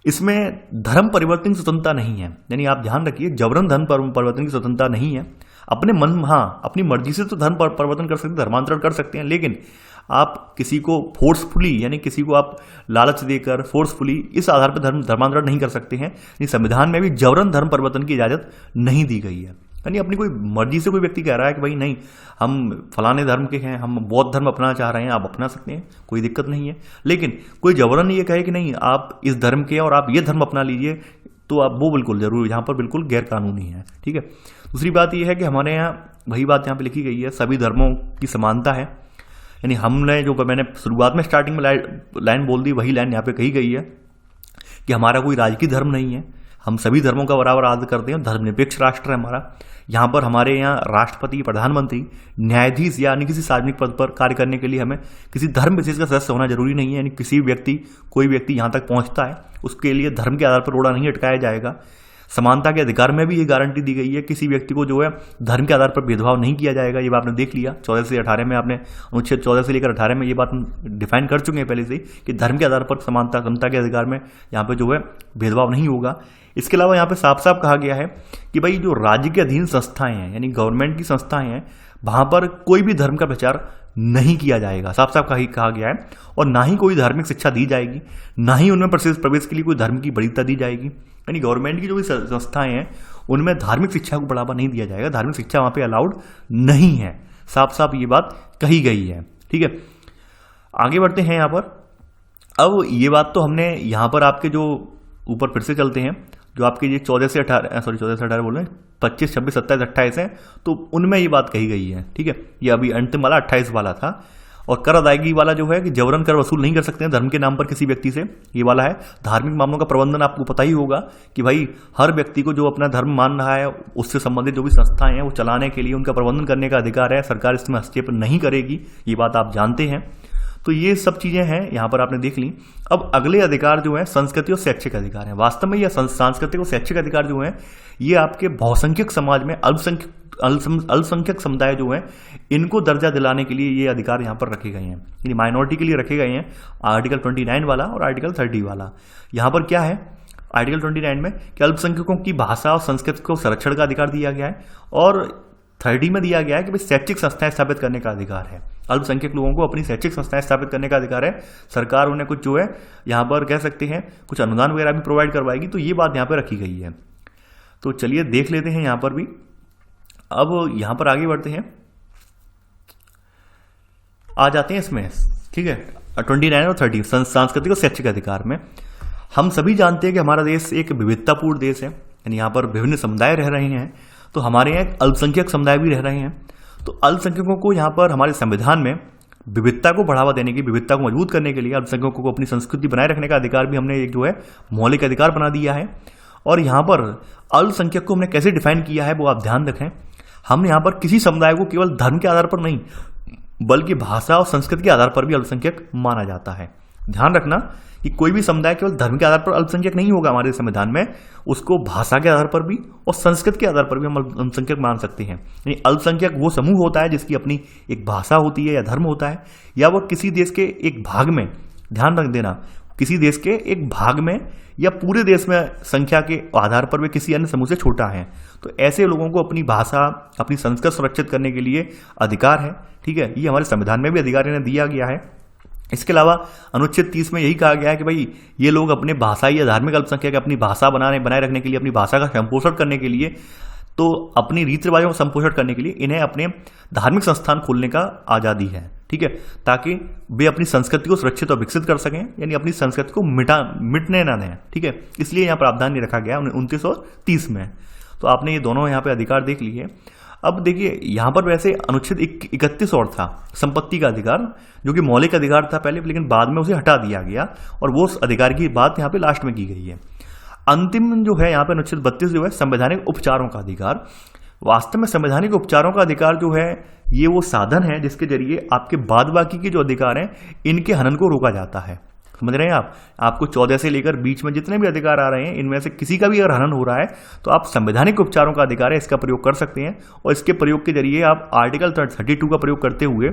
इसमें धर्म परिवर्तन की स्वतंत्रता नहीं है, यानी आप ध्यान रखिए, जबरन धर्म परिवर्तन की स्वतंत्रता नहीं है। अपने मन, हाँ, अपनी मर्जी से तो धर्म परिवर्तन कर सकते हैं, धर्मांतरण कर सकते हैं, लेकिन आप किसी को फोर्सफुली, यानी किसी को आप लालच देकर फोर्सफुली इस आधार पर धर्मांतरण नहीं कर सकते हैं। संविधान में भी जबरन धर्म परिवर्तन की इजाजत नहीं दी गई है। यानी अपनी कोई मर्जी से कोई व्यक्ति कह रहा है कि भाई नहीं, हम फलाने धर्म के हैं, हम बौद्ध धर्म अपनाना चाह रहे हैं, आप अपना सकते हैं, कोई दिक्कत नहीं है। लेकिन कोई जबरन ये कहे कि नहीं आप इस धर्म के और आप ये धर्म अपना लीजिए, तो आप वो बिल्कुल जरूर यहाँ पर बिल्कुल गैर कानूनी है। ठीक है। दूसरी बात यह है कि हमारे यहाँ वही बात यहाँ पे लिखी गई है, सभी धर्मों की समानता है। यानी हमने जो मैंने शुरुआत में स्टार्टिंग में लाइन बोल दी, वही लाइन यहाँ पे कही गई है कि हमारा कोई राजकीय धर्म नहीं है, हम सभी धर्मों का बराबर आदर करते हैं, धर्मनिरपेक्ष राष्ट्र है हमारा। यहाँ पर हमारे यहाँ राष्ट्रपति, प्रधानमंत्री, न्यायाधीश यानी किसी सार्वजनिक पद पर कार्य करने के लिए हमें किसी धर्म विशेष का सदस्य होना जरूरी नहीं है। यानी किसी व्यक्ति, कोई व्यक्ति यहाँ तक पहुँचता है उसके लिए धर्म के आधार पर रोड़ा नहीं अटकाया जाएगा। समानता के अधिकार में भी ये गारंटी दी गई है, किसी व्यक्ति को जो है धर्म के आधार पर भेदभाव नहीं किया जाएगा। ये बात आपने देख लिया 14 से 18 में, आपने अनुच्छेद 14 से लेकर 18 में ये बात डिफाइन कर चुके हैं पहले से कि धर्म के आधार पर समानता, समता के अधिकार में यहाँ पे जो है भेदभाव नहीं होगा। इसके अलावा यहाँ पे साफ साफ कहा गया है कि भाई जो राज्य के अधीन संस्थाएं हैं, यानी गवर्नमेंट की संस्थाएं हैं, वहां पर कोई भी धर्म का प्रचार नहीं किया जाएगा, साफ साफ कहा गया है। और ना ही कोई धार्मिक शिक्षा दी जाएगी, ना ही उनमें प्रवेश के लिए कोई धर्म की वरीयता दी जाएगी। यानी गवर्नमेंट की जो भी संस्थाएं हैं उनमें धार्मिक शिक्षा को बढ़ावा नहीं दिया जाएगा, धार्मिक शिक्षा वहां पे अलाउड नहीं है, साफ साफ ये बात कही गई है। ठीक है, आगे बढ़ते हैं यहाँ पर। अब ये बात तो हमने यहाँ पर आपके जो ऊपर फिर से चलते हैं, जो आपके ये 14 से 18 बोल रहे हैं, 25, 26, 27, 28 है, तो उनमें ये बात कही गई है। ठीक है, ये अभी अंतिम वाला 28 वाला था। और कर अदायगी वाला जो है कि जबरन कर वसूल नहीं कर सकते हैं धर्म के नाम पर किसी व्यक्ति से, ये वाला है। धार्मिक मामलों का प्रबंधन आपको पता ही होगा कि भाई हर व्यक्ति को जो अपना धर्म मान रहा है उससे संबंधित जो भी संस्थाएं हैं वो चलाने के लिए उनका प्रबंधन करने का अधिकार है, सरकार इसमें हस्तक्षेप नहीं करेगी, ये बात आप जानते हैं। तो ये सब चीजें हैं यहाँ पर आपने देख ली। अब अगले अधिकार जो है संस्कृति और शैक्षिक अधिकार है। वास्तव में यह सांस्कृतिक और शैक्षिक अधिकार जो है ये आपके बहुसंख्यक समाज में अल्पसंख्यक समुदाय जो है इनको दर्जा दिलाने के लिए ये अधिकार यहाँ पर रखे गए हैं, यानी माइनॉरिटी के लिए रखे गए हैं। आर्टिकल 29 वाला और आर्टिकल 30 वाला। यहाँ पर क्या है आर्टिकल 29 में कि अल्पसंख्यकों की भाषा और संस्कृति को संरक्षण का अधिकार दिया गया है, और 30 में दिया गया है कि भाई शैक्षिक संस्थाएं स्थापित करने का अधिकार है। अल्पसंख्यक लोगों को अपनी शैक्षिक संस्थाएं स्थापित करने का अधिकार है। सरकार उन्हें कुछ जो है यहाँ पर कह सकते हैं कुछ अनुदान वगैरह भी प्रोवाइड करवाएगी, तो ये बात यहाँ पर रखी गई है। तो चलिए देख लेते हैं यहाँ पर भी। अब यहाँ पर आगे बढ़ते हैं, आ जाते हैं इसमें। ठीक है, 29 और 30 सांस्कृतिक और शैक्षिक अधिकार में हम सभी जानते हैं कि हमारा देश एक विविधतापूर्ण देश है, यानी यहाँ पर विभिन्न समुदाय रह रहे हैं। तो हमारे यहाँ अल्पसंख्यक समुदाय भी रह रहे हैं। तो अल्पसंख्यकों को यहाँ पर हमारे संविधान में विविधता को बढ़ावा देने की, विविधता को मजबूत करने के लिए अल्पसंख्यकों को अपनी संस्कृति बनाए रखने का अधिकार भी हमने एक जो है मौलिक अधिकार बना दिया है। और यहाँ पर अल्पसंख्यक को हमने कैसे डिफाइन किया है वो आप ध्यान रखें। हमने यहाँ पर किसी समुदाय को केवल धर्म के आधार पर नहीं बल्कि भाषा और संस्कृति के आधार पर भी अल्पसंख्यक माना जाता है। ध्यान रखना कि कोई भी समुदाय केवल धर्म के आधार पर अल्पसंख्यक नहीं होगा हमारे संविधान में, उसको भाषा के आधार पर भी और संस्कृति के आधार पर भी हम अल्पसंख्यक मान सकते हैं। यानी अल्पसंख्यक वो समूह होता है जिसकी अपनी एक भाषा होती है या धर्म होता है, या वो किसी देश के एक भाग में, ध्यान रख देना, किसी देश के एक भाग में या पूरे देश में संख्या के आधार पर वे किसी अन्य समूह से छोटा है। तो ऐसे लोगों को अपनी भाषा, अपनी संस्कृति सुरक्षित करने के लिए अधिकार है। ठीक है, ये हमारे संविधान में भी अधिकार इन्हें दिया गया है। इसके अलावा अनुच्छेद 30 में यही कहा गया है कि भाई ये लोग अपने भाषाई या धार्मिक अल्पसंख्यक अपनी भाषा बनाए रखने के लिए, अपनी भाषा का संपोषण करने के लिए, तो अपनी रीति रिवाजों का संपोषण करने के लिए इन्हें अपने धार्मिक संस्थान खोलने का आज़ादी है। ठीक है, ताकि वे अपनी संस्कृति को सुरक्षित और विकसित कर सकें, यानी अपनी संस्कृति को मिटने ना दें। ठीक है, इसलिए यहाँ प्रावधान नहीं रखा गया 29 और 30 में। तो आपने ये दोनों यहाँ पे अधिकार देख लिए। अब देखिए यहाँ पर वैसे अनुच्छेद 31 और था, संपत्ति का अधिकार, जो कि मौलिक अधिकार था पहले, लेकिन बाद में उसे हटा दिया गया और वो अधिकार की बात यहाँ पे लास्ट में की गई है। अंतिम जो है यहाँ पे अनुच्छेद 32 जो है संवैधानिक उपचारों का अधिकार। वास्तव में संवैधानिक उपचारों का अधिकार जो है ये वो साधन है जिसके जरिए आपके बाद बाकी के जो अधिकार हैं इनके हनन को रोका जाता है। समझ रहे हैं आप? आपको 14 से लेकर बीच में जितने भी अधिकार आ रहे हैं, इनमें से किसी का भी अगर हनन हो रहा है तो आप संवैधानिक उपचारों का अधिकार है, इसका प्रयोग कर सकते हैं। और इसके प्रयोग के जरिए आप आर्टिकल 32 का प्रयोग करते हुए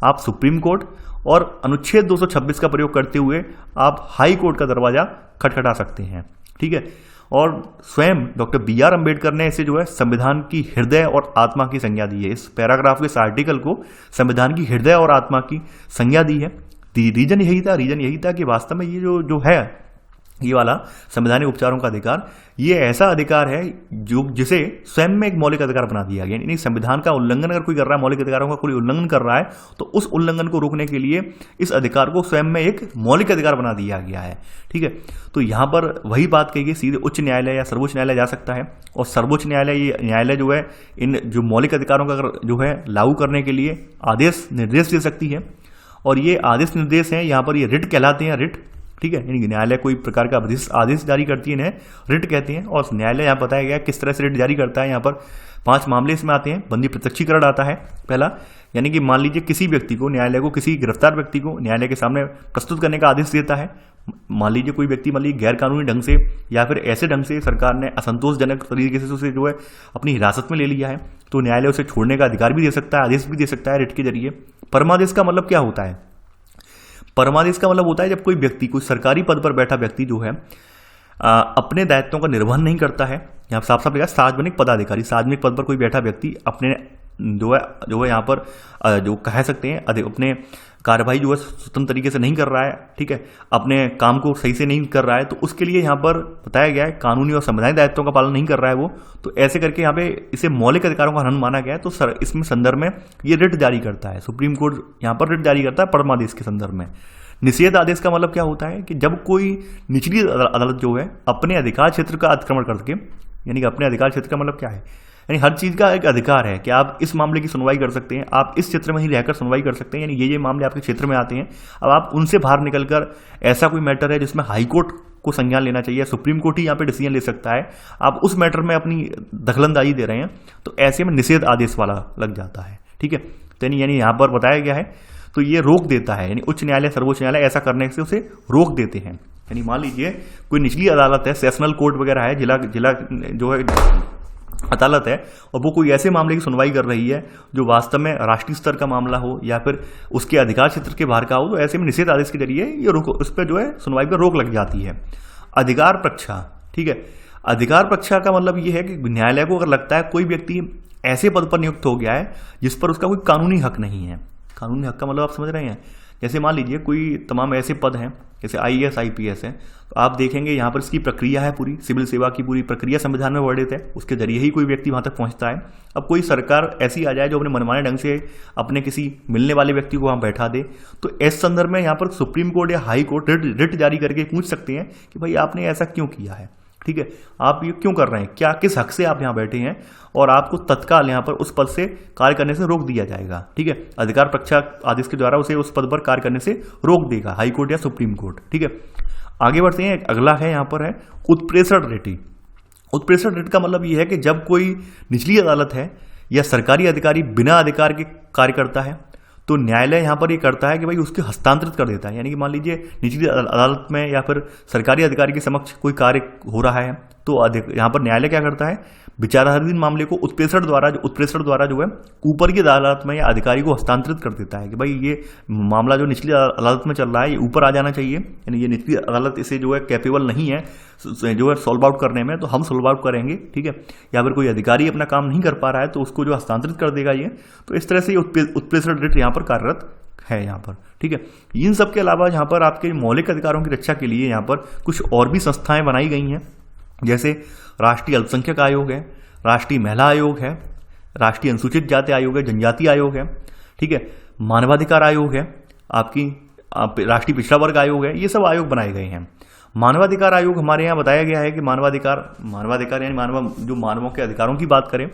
आप सुप्रीम कोर्ट और अनुच्छेद 226 का प्रयोग करते हुए आप हाई कोर्ट का दरवाजा खटखटा सकते हैं। ठीक है। और स्वयं डॉक्टर BR अम्बेडकर ने इसे जो है संविधान की हृदय और आत्मा की संज्ञा दी है। इस पैराग्राफ के इस आर्टिकल को संविधान की हृदय और आत्मा की संज्ञा दी है। रीजन यही था कि वास्तव में ये जो है, ये वाला संवैधानिक उपचारों का अधिकार, ये ऐसा अधिकार है जिसे स्वयं में एक मौलिक अधिकार बना दिया गया। यानी संविधान का उल्लंघन अगर कोई कर रहा है, मौलिक अधिकारों का कोई उल्लंघन कर रहा है, तो उस उल्लंघन को रोकने के लिए इस अधिकार को स्वयं में एक मौलिक अधिकार बना दिया गया है। ठीक है। तो यहाँ पर वही बात कही गई, सीधे उच्च न्यायालय या सर्वोच्च न्यायालय जा सकता है, और सर्वोच्च न्यायालय जो है इन जो मौलिक अधिकारों का जो है लागू करने के लिए आदेश निर्देश दे सकती है। और ये आदेश निर्देश हैं, यहाँ पर ये रिट कहलाते हैं, रिट। ठीक है। यानी न्यायालय कोई प्रकार का आदेश जारी करती है, इन्हें रिट कहते हैं। और न्यायालय यहाँ बताया गया किस तरह से रिट जारी करता है। यहाँ पर 5 मामले इसमें आते हैं। बंदी प्रत्यक्षीकरण आता है पहला, यानी कि मान लीजिए किसी व्यक्ति को, न्यायालय को किसी गिरफ्तार व्यक्ति को न्यायालय के सामने प्रस्तुत करने का आदेश देता है। मान लीजिए कोई व्यक्ति गैर कानूनी ढंग से या फिर ऐसे ढंग से सरकार ने असंतोषजनक तरीके से उसे जो है अपनी हिरासत में ले लिया है, तो न्यायालय उसे छोड़ने का अधिकार भी दे सकता है, आदेश भी दे सकता है रिट के जरिए। परमादेश का मतलब क्या होता है? परमादेश का मतलब होता है जब कोई व्यक्ति, कोई सरकारी पद पर बैठा व्यक्ति जो है अपने दायित्वों का निर्वहन नहीं करता है। यहाँ साफ साफ लिखा सार्वजनिक पदाधिकारी, सार्वजनिक पद पर कोई बैठा व्यक्ति अपने जो है यहाँ पर जो कह सकते हैं अपने कार्यवाही जो है स्वतंत्र तरीके से नहीं कर रहा है। ठीक है। अपने काम को सही से नहीं कर रहा है, तो उसके लिए यहाँ पर बताया गया है कानूनी और संवैधानिक दायित्वों का पालन नहीं कर रहा है वो, तो ऐसे करके यहाँ पे इसे मौलिक अधिकारों का हनन माना गया है। तो इसमें संदर्भ में ये रिट जारी करता है, सुप्रीम कोर्ट यहाँ पर रिट जारी करता है परमादेश के संदर्भ में। निषेध आदेश का मतलब क्या होता है कि जब कोई निचली अदालत जो है अपने अधिकार क्षेत्र का अतिक्रमण करके, यानी कि अपने अधिकार क्षेत्र का मतलब क्या है, यानी हर चीज का एक अधिकार है कि आप इस मामले की सुनवाई कर सकते हैं, आप इस क्षेत्र में ही रहकर सुनवाई कर सकते हैं, यानी ये मामले आपके क्षेत्र में आते हैं। अब आप उनसे बाहर निकलकर ऐसा कोई मैटर है जिसमें हाई कोर्ट को संज्ञान लेना चाहिए, सुप्रीम कोर्ट ही यहाँ पे डिसीजन ले सकता है, आप उस मैटर में अपनी दखलंदाजी दे रहे हैं, तो ऐसे में निषेध आदेश वाला लग जाता है। ठीक है। तो यानी यहाँ पर बताया गया है, तो ये रोक देता है, यानी उच्च न्यायालय सर्वोच्च न्यायालय ऐसा करने से उसे रोक देते हैं। यानी मान लीजिए कोई निचली अदालत है, सेशनल कोर्ट वगैरह है, जिला जो है अदालत है, और वो कोई ऐसे मामले की सुनवाई कर रही है जो वास्तव में राष्ट्रीय स्तर का मामला हो या फिर उसके अधिकार क्षेत्र के बाहर का हो, तो ऐसे में निषेध आदेश के जरिए ये उस पर जो है सुनवाई पर रोक लग जाती है। अधिकार प्रक्षा। ठीक है। अधिकार प्रक्षा का मतलब ये है कि न्यायालय को अगर लगता है कोई व्यक्ति ऐसे पद पर नियुक्त हो गया है जिस पर उसका कोई कानूनी हक नहीं है। कानूनी हक का मतलब आप समझ रहे हैं? जैसे मान लीजिए कोई तमाम ऐसे पद हैं, जैसे IAS IPS है, तो आप देखेंगे यहाँ पर इसकी प्रक्रिया है, पूरी सिविल सेवा की पूरी प्रक्रिया संविधान में वर्णित है, उसके जरिए ही कोई व्यक्ति वहाँ तक पहुँचता है। अब कोई सरकार ऐसी आ जाए जो अपने मनमाने ढंग से अपने किसी मिलने वाले व्यक्ति को वहाँ बैठा दे, तो इस संदर्भ में यहाँ पर सुप्रीम कोर्ट या हाई कोर्ट रिट जारी करके पूछ सकते हैं कि भाई आपने ऐसा क्यों किया है। ठीक है। आप ये क्यों कर रहे हैं, क्या किस हक से आप यहाँ बैठे हैं, और आपको तत्काल यहाँ पर उस पद से कार्य करने से रोक दिया जाएगा। ठीक है। अधिकार प्रक्षा आदेश के द्वारा उसे उस पद पर कार्य करने से रोक देगा हाई कोर्ट या सुप्रीम कोर्ट। ठीक है। आगे बढ़ते हैं। अगला है यहाँ पर है उत्प्रेषण रिट। उत्प्रेषण रिट का मतलब ये है कि जब कोई निचली अदालत है या सरकारी अधिकारी बिना अधिकार के कार्य करता है, तो न्यायालय यहाँ पर ये करता है कि भाई उसके हस्तांतरित कर देता है। यानी कि मान लीजिए निचली अदालत में या फिर सरकारी अधिकारी के समक्ष कोई कार्य हो रहा है, तो यहाँ पर न्यायालय क्या करता है, विचाराधीन मामले को उत्प्रेषण द्वारा जो है ऊपर की अदालत में या अधिकारी को हस्तांतरित कर देता है कि भाई ये मामला जो निचली अदालत में चल रहा है ये ऊपर आ जाना चाहिए, यानी ये निचली अदालत इसे जो है कैपेबल नहीं है जो है सॉल्व आउट करने में, तो हम सॉल्व आउट करेंगे। ठीक है। या फिर कोई अधिकारी अपना काम नहीं कर पा रहा है तो उसको जो हस्तांतरित कर देगा ये, तो इस तरह से उत्प्रेषण रिट यहाँ पर कार्यरत है यहाँ पर। ठीक है। इन सब के अलावा यहाँ पर आपके मौलिक अधिकारों की रक्षा के लिए यहाँ पर कुछ और भी संस्थाएं बनाई गई हैं, जैसे राष्ट्रीय अल्पसंख्यक आयोग है, राष्ट्रीय महिला आयोग है, राष्ट्रीय अनुसूचित जाति आयोग है, जनजाति आयोग है। ठीक है। मानवाधिकार आयोग है, आपकी राष्ट्रीय पिछड़ा वर्ग आयोग है। ये सब आयोग बनाए गए हैं। मानवाधिकार आयोग हमारे यहाँ बताया गया है कि मानवाधिकार यानी मानवों के अधिकारों की बात करें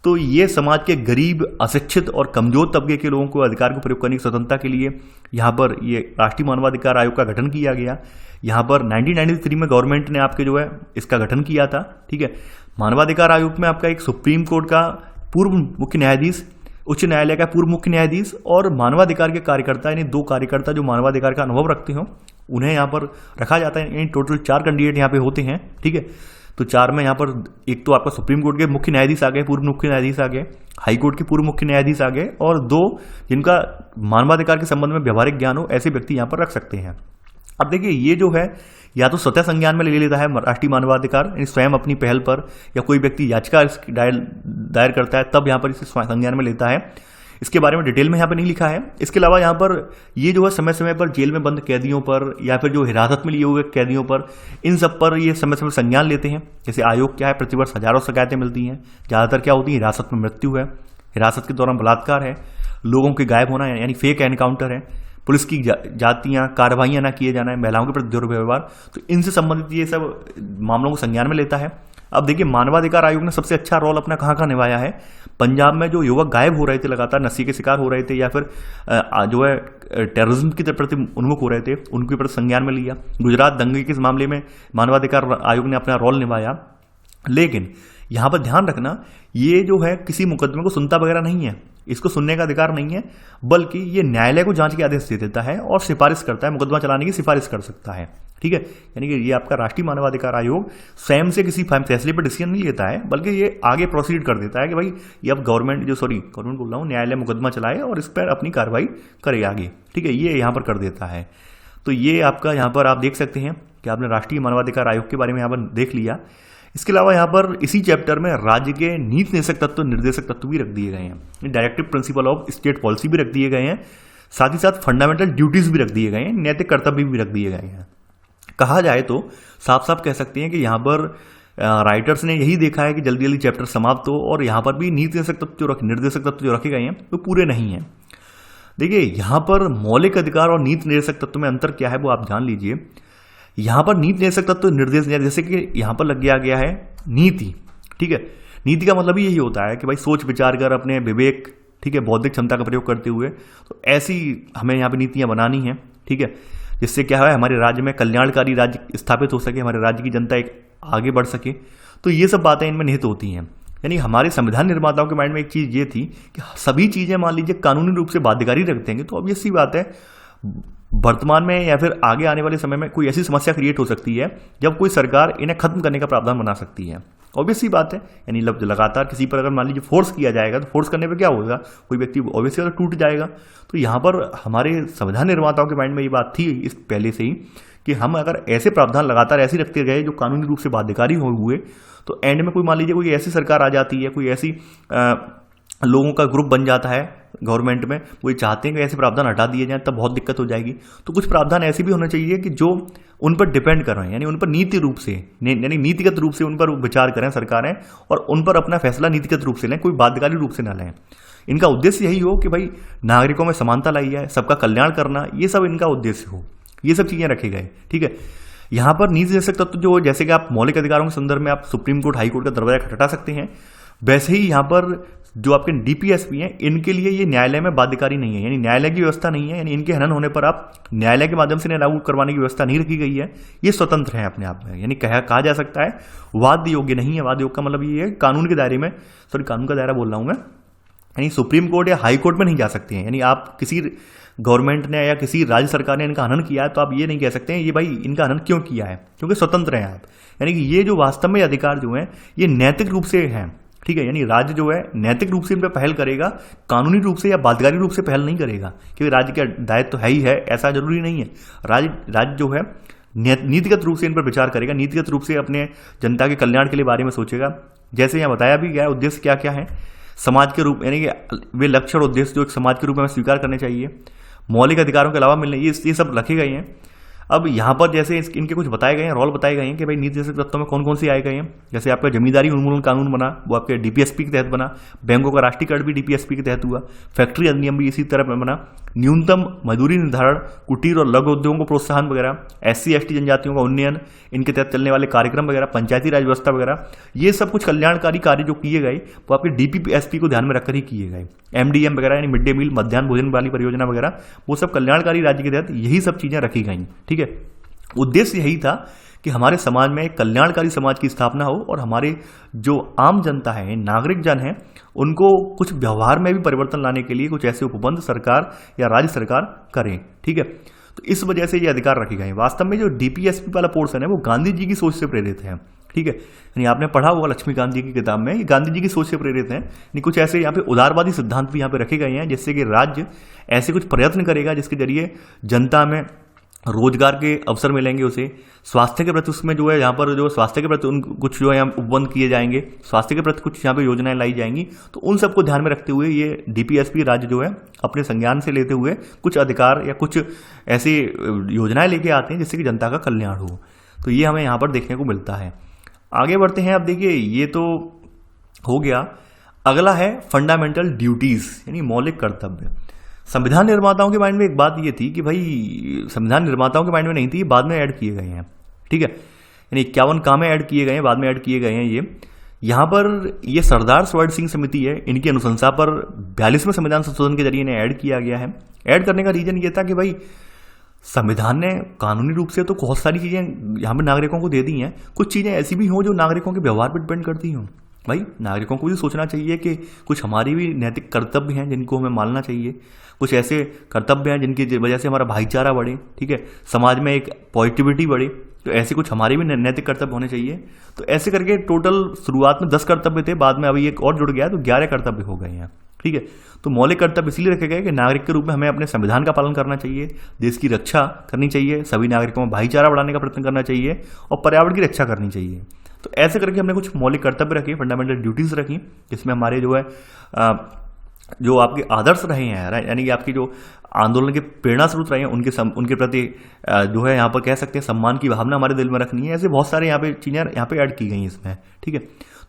तो ये समाज के गरीब, अशिक्षित और कमजोर तबके के लोगों को अधिकार को प्रयोग करने की स्वतंत्रता के लिए यहाँ पर ये राष्ट्रीय मानवाधिकार आयोग का गठन किया गया। यहाँ पर 1993 में गवर्नमेंट ने आपके जो है इसका गठन किया था। ठीक है। मानवाधिकार आयोग में आपका एक सुप्रीम कोर्ट का पूर्व मुख्य न्यायाधीश, उच्च न्यायालय का पूर्व मुख्य न्यायाधीश और मानवाधिकार के कार्यकर्ता, यानी 2 कार्यकर्ता जो मानवाधिकार का अनुभव रखते हो, उन्हें यहाँ पर रखा जाता है। यानी टोटल 4 कैंडिडेट यहाँ पे होते हैं, ठीक है। तो 4 में यहाँ पर एक तो आपका सुप्रीम कोर्ट के मुख्य न्यायाधीश आ गए, पूर्व मुख्य न्यायाधीश आ गए, हाई कोर्ट के पूर्व मुख्य न्यायाधीश आ गए, और 2 जिनका मानवाधिकार के संबंध में व्यवहारिक ज्ञान हो, ऐसे व्यक्ति यहाँ पर रख सकते हैं। अब देखिए, ये जो है या तो स्वतः संज्ञान में ले लेता है राष्ट्रीय मानवाधिकार, यानी स्वयं अपनी पहल पर, या कोई व्यक्ति याचिका दायर करता है तब यहाँ पर इसे संज्ञान में लेता है। इसके बारे में डिटेल में यहाँ पर नहीं लिखा है। इसके अलावा यहाँ पर ये जो है समय समय पर जेल में बंद कैदियों पर या फिर जो हिरासत में लिए हुए कैदियों पर, इन सब पर ये समय समय संज्ञान लेते हैं। जैसे आयोग क्या है, प्रतिवर्ष हजारों शिकायतें मिलती हैं। ज़्यादातर क्या होती है, हिरासत में मृत्यु है, हिरासत के दौरान बलात्कार है, लोगों के गायब होना है यानी फेक एनकाउंटर है, पुलिस की जातियाँ कार्रवाइयाँ ना किए जाना है, महिलाओं के प्रति दुर्व्यवहार, तो इनसे संबंधित ये सब मामलों को संज्ञान में लेता है। अब देखिए, मानवाधिकार आयोग ने सबसे अच्छा रोल अपना कहाँ निभाया है। पंजाब में जो युवक गायब हो रहे थे, लगातार नशे के शिकार हो रहे थे या फिर जो है टेररिज्म के प्रति उन्मुख हो रहे थे, उनके प्रति संज्ञान में लिया। गुजरात दंगे के मामले में मानवाधिकार आयोग ने अपना रोल निभाया। लेकिन यहाँ पर ध्यान रखना, ये जो है किसी मुकदमे को सुनता वगैरह नहीं है, इसको सुनने का अधिकार नहीं है, बल्कि ये न्यायालय को जांच के आदेश दे देता है और सिफारिश करता है, मुकदमा चलाने की सिफारिश कर सकता है, ठीक है। यानी कि ये आपका राष्ट्रीय मानवाधिकार आयोग स्वयं से किसी फैसले पर डिसीजन नहीं लेता है, बल्कि ये आगे प्रोसीड कर देता है कि भाई ये अब गवर्नमेंट बोल रहा हूँ, न्यायालय मुकदमा चलाए और इस पर अपनी कार्रवाई करे आगे, ठीक है। ये यहाँ पर कर देता है। तो ये आपका यहाँ पर आप देख सकते हैं कि आपने राष्ट्रीय मानवाधिकार आयोग के बारे में यहाँ पर देख लिया। इसके अलावा यहाँ पर इसी चैप्टर में राज्य के नीति निर्देशक तत्व, निर्देशक तत्व भी रख दिए गए हैं। Directive principle of state policy भी रख दिए गए हैं, साथ ही साथ फंडामेंटल ड्यूटीज भी रख दिए गए हैं, नैतिक कर्तव्य भी रख दिए गए हैं। कहा जाए तो साफ साफ कह सकते हैं कि यहाँ पर राइटर्स ने यही देखा है कि जल्दी जल्दी चैप्टर समाप्त हो, और यहाँ पर भी नीति निर्देशक तत्व जो रखे गए हैं वो पूरे नहीं हैं। देखिए, यहाँ पर मौलिक अधिकार और नीति निर्देशक तत्व में अंतर क्या है वो आप जान लीजिए। यहाँ पर नीति निर्देशक तत्व निर्देश, जैसे कि यहाँ पर लग गया है नीति, ठीक है। नीति का मतलब यही होता है कि भाई सोच विचार कर अपने विवेक, ठीक है, बौद्धिक क्षमता का प्रयोग करते हुए तो ऐसी हमें यहाँ पे नीतियाँ बनानी हैं, ठीक है, जिससे क्या है हमारे राज्य में कल्याणकारी राज्य स्थापित हो सके, हमारे राज्य की जनता एक आगे बढ़ सके। तो ये सब बातें इनमें निहित होती हैं। यानी हमारे संविधान निर्माताओं के माइंड में एक चीज़ ये थी कि सभी चीज़ें मान लीजिए कानूनी रूप से बाध्यकारी रख देंगे तो अब ये सी बात है वर्तमान में या फिर आगे आने वाले समय में कोई ऐसी समस्या क्रिएट हो सकती है जब कोई सरकार इन्हें खत्म करने का प्रावधान बना सकती है। ऑब्वियस सी बात है, यानी लगातार किसी पर अगर मान लीजिए फोर्स किया जाएगा तो फोर्स करने पे क्या होगा, कोई व्यक्ति ऑब्वियसली टूट जाएगा। तो यहाँ पर हमारे संविधान निर्माताओं के माइंड में ये बात थी इस पहले से ही कि हम अगर ऐसे प्रावधान लगातार ऐसे रखते गए जो कानूनी रूप से बाध्यकारी हुए तो एंड में कोई मान लीजिए कोई ऐसी सरकार आ जाती है, कोई ऐसी लोगों का ग्रुप बन जाता है गवर्नमेंट में, वो चाहते हैं कि ऐसे प्रावधान हटा दिए जाएं, तब बहुत दिक्कत हो जाएगी। तो कुछ प्रावधान ऐसे भी होने चाहिए कि जो उन पर डिपेंड कर रहे हैं, यानी उन पर नीति रूप से यानी नीतिगत रूप से उन पर विचार करें सरकारें और उन पर अपना फैसला नीतिगत रूप से लें, कोई बाध्यकारी रूप से ना लें। इनका उद्देश्य यही हो कि भाई नागरिकों में समानता लाई जाए, सबका कल्याण करना, ये सब इनका उद्देश्य हो, ये सब चीज़ें रखे गए, ठीक है। यहाँ पर नीति निर्देशक तत्व जो जैसे कि आप मौलिक अधिकारों के संदर्भ में आप सुप्रीम कोर्ट, हाई कोर्ट का दरवाजा खटखटा सकते हैं, वैसे ही यहाँ पर जो आपके डीपीएसपी हैं इनके लिए ये न्यायालय में बाध्यकारी नहीं है, यानी न्यायालय की व्यवस्था नहीं है, यानी इनके हनन होने पर आप न्यायालय के माध्यम से लागू करवाने की व्यवस्था नहीं रखी गई है। ये स्वतंत्र है अपने आप में, यानी कहा जा सकता है वाद योग्य नहीं है। वाद योग्य का मतलब ये है कानून के दायरे में, कानून का दायरा बोल रहा हूं मैं, यानी सुप्रीम कोर्ट या हाई कोर्ट में नहीं जा सकते हैं। यानी आप किसी गवर्नमेंट ने या किसी राज्य सरकार ने इनका हनन किया है तो आप ये नहीं कह सकते हैं ये भाई इनका हनन क्यों किया है, क्योंकि स्वतंत्र हैं आप। यानी कि ये जो वास्तव में अधिकार जो है ये नैतिक रूप से हैं, ठीक है। यानी राज्य जो है नैतिक रूप से इन पर पहल करेगा, कानूनी रूप से या बाध्यकारी रूप से पहल नहीं करेगा, क्योंकि राज्य का दायित्व तो है ही है, ऐसा जरूरी नहीं है। राज्य जो है नीतिगत रूप से इन पर विचार करेगा, नीतिगत रूप से अपने जनता के कल्याण के लिए बारे में सोचेगा। जैसे यहाँ बताया भी गया है उद्देश्य क्या क्या है, समाज के रूप, यानी कि वे लक्ष्य और उद्देश्य जो एक समाज के रूप में स्वीकार करने चाहिए, मौलिक अधिकारों के अलावा मिलने, ये सब रखे गए हैं। अब यहाँ पर जैसे इनके कुछ बताए गए हैं, रोल बताए गए हैं कि भाई नीति निर्देशक तत्वों में कौन कौन से आए गए हैं। जैसे आपका जमींदारी उन्मूलन कानून बना, वो आपके डीपीएसपी के तहत बना। बैंकों का राष्ट्रीयकरण भी डीपीएसपी के तहत हुआ। फैक्ट्री अधिनियम भी इसी तरह बना। न्यूनतम मजदूरी निर्धारण, कुटीर और लघु उद्योगों को प्रोत्साहन वगैरह, SC/ST जनजातियों का उन्नयन, इनके तहत चलने वाले कार्यक्रम वगैरह, पंचायती राज व्यवस्था वगैरह, ये सब कुछ कल्याणकारी कार्य जो किए गए वो आपके डीपीएसपी को ध्यान में रखकर ही किए गए। MDM वगैरह यानी मिड डे मील, मध्याह्न भोजन वाली परियोजना वगैरह, वो सब कल्याणकारी राज्य के तहत यही सब चीजें रखी गई, ठीक है। उद्देश्य यही था कि हमारे समाज में एक कल्याणकारी समाज की स्थापना हो और हमारे जो आम जनता है, नागरिक जन है, उनको कुछ व्यवहार में भी परिवर्तन लाने के लिए कुछ ऐसे उपबंध सरकार या राज्य सरकार करें, ठीक है। तो इस वजह से ये अधिकार रखे गए हैं। वास्तव में जो डीपीएसपी वाला पोर्शन है वो गांधी जी की सोच से प्रेरित है, ठीक है। यानी आपने पढ़ा होगा लक्ष्मीकांत जी की किताब में, ये गांधी जी की सोच से प्रेरित है। यानी कुछ ऐसे यहाँ पे उदारवादी सिद्धांत भी यहाँ पे रखे गए हैं, जिससे कि राज्य ऐसे कुछ प्रयत्न करेगा जिसके जरिए जनता में रोजगार के अवसर मिलेंगे, उसे स्वास्थ्य के प्रति उसमें जो है यहाँ पर जो स्वास्थ्य के प्रति उन कुछ जो है यहाँ उपबंध किए जाएंगे, स्वास्थ्य के प्रति कुछ यहाँ पे योजनाएं लाई जाएंगी। तो उन सबको ध्यान में रखते हुए ये डीपीएसपी राज्य जो है अपने संज्ञान से लेते हुए कुछ अधिकार या कुछ ऐसी योजनाएं लेके आते हैं जिससे कि जनता का कल्याण हो। तो ये हमें यहाँ पर देखने को मिलता है। आगे बढ़ते हैं। अब देखिए ये तो हो गया, अगला है फंडामेंटल ड्यूटीज यानी मौलिक कर्तव्य। संविधान निर्माताओं के माइंड में एक बात ये थी कि भाई, संविधान निर्माताओं के माइंड में नहीं थी, बाद में ऐड किए गए हैं, ठीक है। यानी 51 कामें ऐड किए गए हैं, बाद में ऐड किए गए हैं। ये यहाँ पर ये सरदार स्वर्ण सिंह समिति है, इनकी अनुशंसा पर 42वें संविधान संशोधन के जरिए इन्हें ऐड किया गया है। ऐड करने का रीजन ये था कि भाई संविधान ने कानूनी रूप से तो बहुत सारी चीजें यहाँ पर नागरिकों को दे दी हैं, कुछ चीजें ऐसी भी हों जो नागरिकों के व्यवहार पर डिपेंड करती हों। भाई नागरिकों को भी सोचना चाहिए कि कुछ हमारी भी नैतिक कर्तव्य हैं जिनको हमें मानना चाहिए, कुछ ऐसे कर्तव्य हैं जिनकी वजह से हमारा भाईचारा बढ़े, ठीक है, समाज में एक पॉजिटिविटी बढ़े। तो ऐसे कुछ हमारे भी नैतिक कर्तव्य होने चाहिए। तो ऐसे करके टोटल शुरुआत में 10 कर्तव्य थे, बाद में अभी एक और जुड़ गया तो 11 कर्तव्य हो गए हैं, ठीक है। तो मौलिक कर्तव्य इसलिए रखे गए कि नागरिक के रूप में हमें अपने संविधान का पालन करना चाहिए, देश की रक्षा करनी चाहिए, सभी नागरिकों में भाईचारा बढ़ाने का प्रयत्न करना चाहिए और पर्यावरण की रक्षा करनी चाहिए। तो ऐसे करके हमने कुछ मौलिक कर्तव्य रखे, फंडामेंटल ड्यूटीज रखी, जिसमें हमारे जो है जो आपके आदर्श रहे हैं, यानी कि आपकी जो आंदोलन के प्रेरणा स्रोत रहे हैं उनके प्रति जो है यहाँ पर कह सकते हैं सम्मान की भावना हमारे दिल में रखनी है। ऐसे बहुत सारे यहाँ पे चीजें यहाँ पे ऐड की गई हैं इसमें, ठीक है।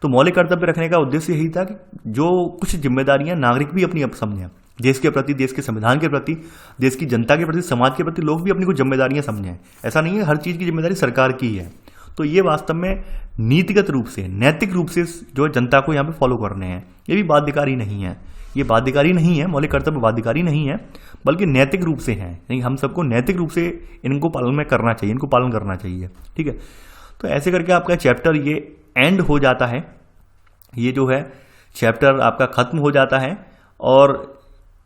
तो मौलिक कर्तव्य रखने का उद्देश्य यही था कि जो कुछ जिम्मेदारियां नागरिक भी अपनी समझें, देश के प्रति, देश के संविधान के प्रति, देश की जनता के प्रति, समाज के प्रति लोग भी अपनी कुछ जिम्मेदारियां समझें। ऐसा नहीं है हर चीज की जिम्मेदारी सरकार की है। तो ये वास्तव में नीतिगत रूप से, नैतिक रूप से जो जनता को यहाँ पे फॉलो करने हैं, ये भी बाध्यकारी नहीं है। ये बाध्यकारी नहीं है, मौलिक कर्तव्य बाध्यकारी नहीं है, बल्कि नैतिक रूप से है। यानी हम सबको नैतिक रूप से इनको पालन में करना चाहिए, इनको पालन करना चाहिए, ठीक है। तो ऐसे करके आपका चैप्टर ये एंड हो जाता है, ये जो है चैप्टर आपका खत्म हो जाता है और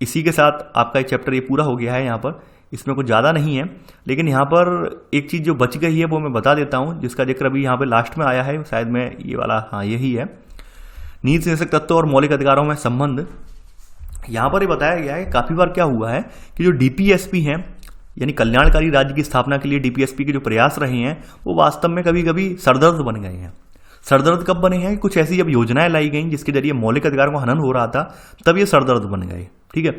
इसी के साथ आपका ये चैप्टर ये पूरा हो गया है। यहाँ पर इसमें कुछ ज़्यादा नहीं है, लेकिन यहाँ पर एक चीज़ जो बच गई है वो मैं बता देता हूँ, जिसका जिक्र अभी यहाँ पे लास्ट में आया है, शायद मैं ये वाला, हाँ यही है, नीति निषेधक तत्व और मौलिक अधिकारों में संबंध। यहाँ पर ये बताया गया है काफ़ी बार क्या हुआ है कि जो डीपीएसपी हैं, यानी कल्याणकारी राज्य की स्थापना के लिए डीपीएसपी के जो प्रयास रहे हैं वो वास्तव में कभी कभी सरदर्द बन गए हैं। सरदर्द कब बने हैं? कुछ ऐसी जब योजनाएं लाई गई जिसके जरिए मौलिक अधिकारों का हनन हो रहा था, तब ये सरदर्द बन गए, ठीक है।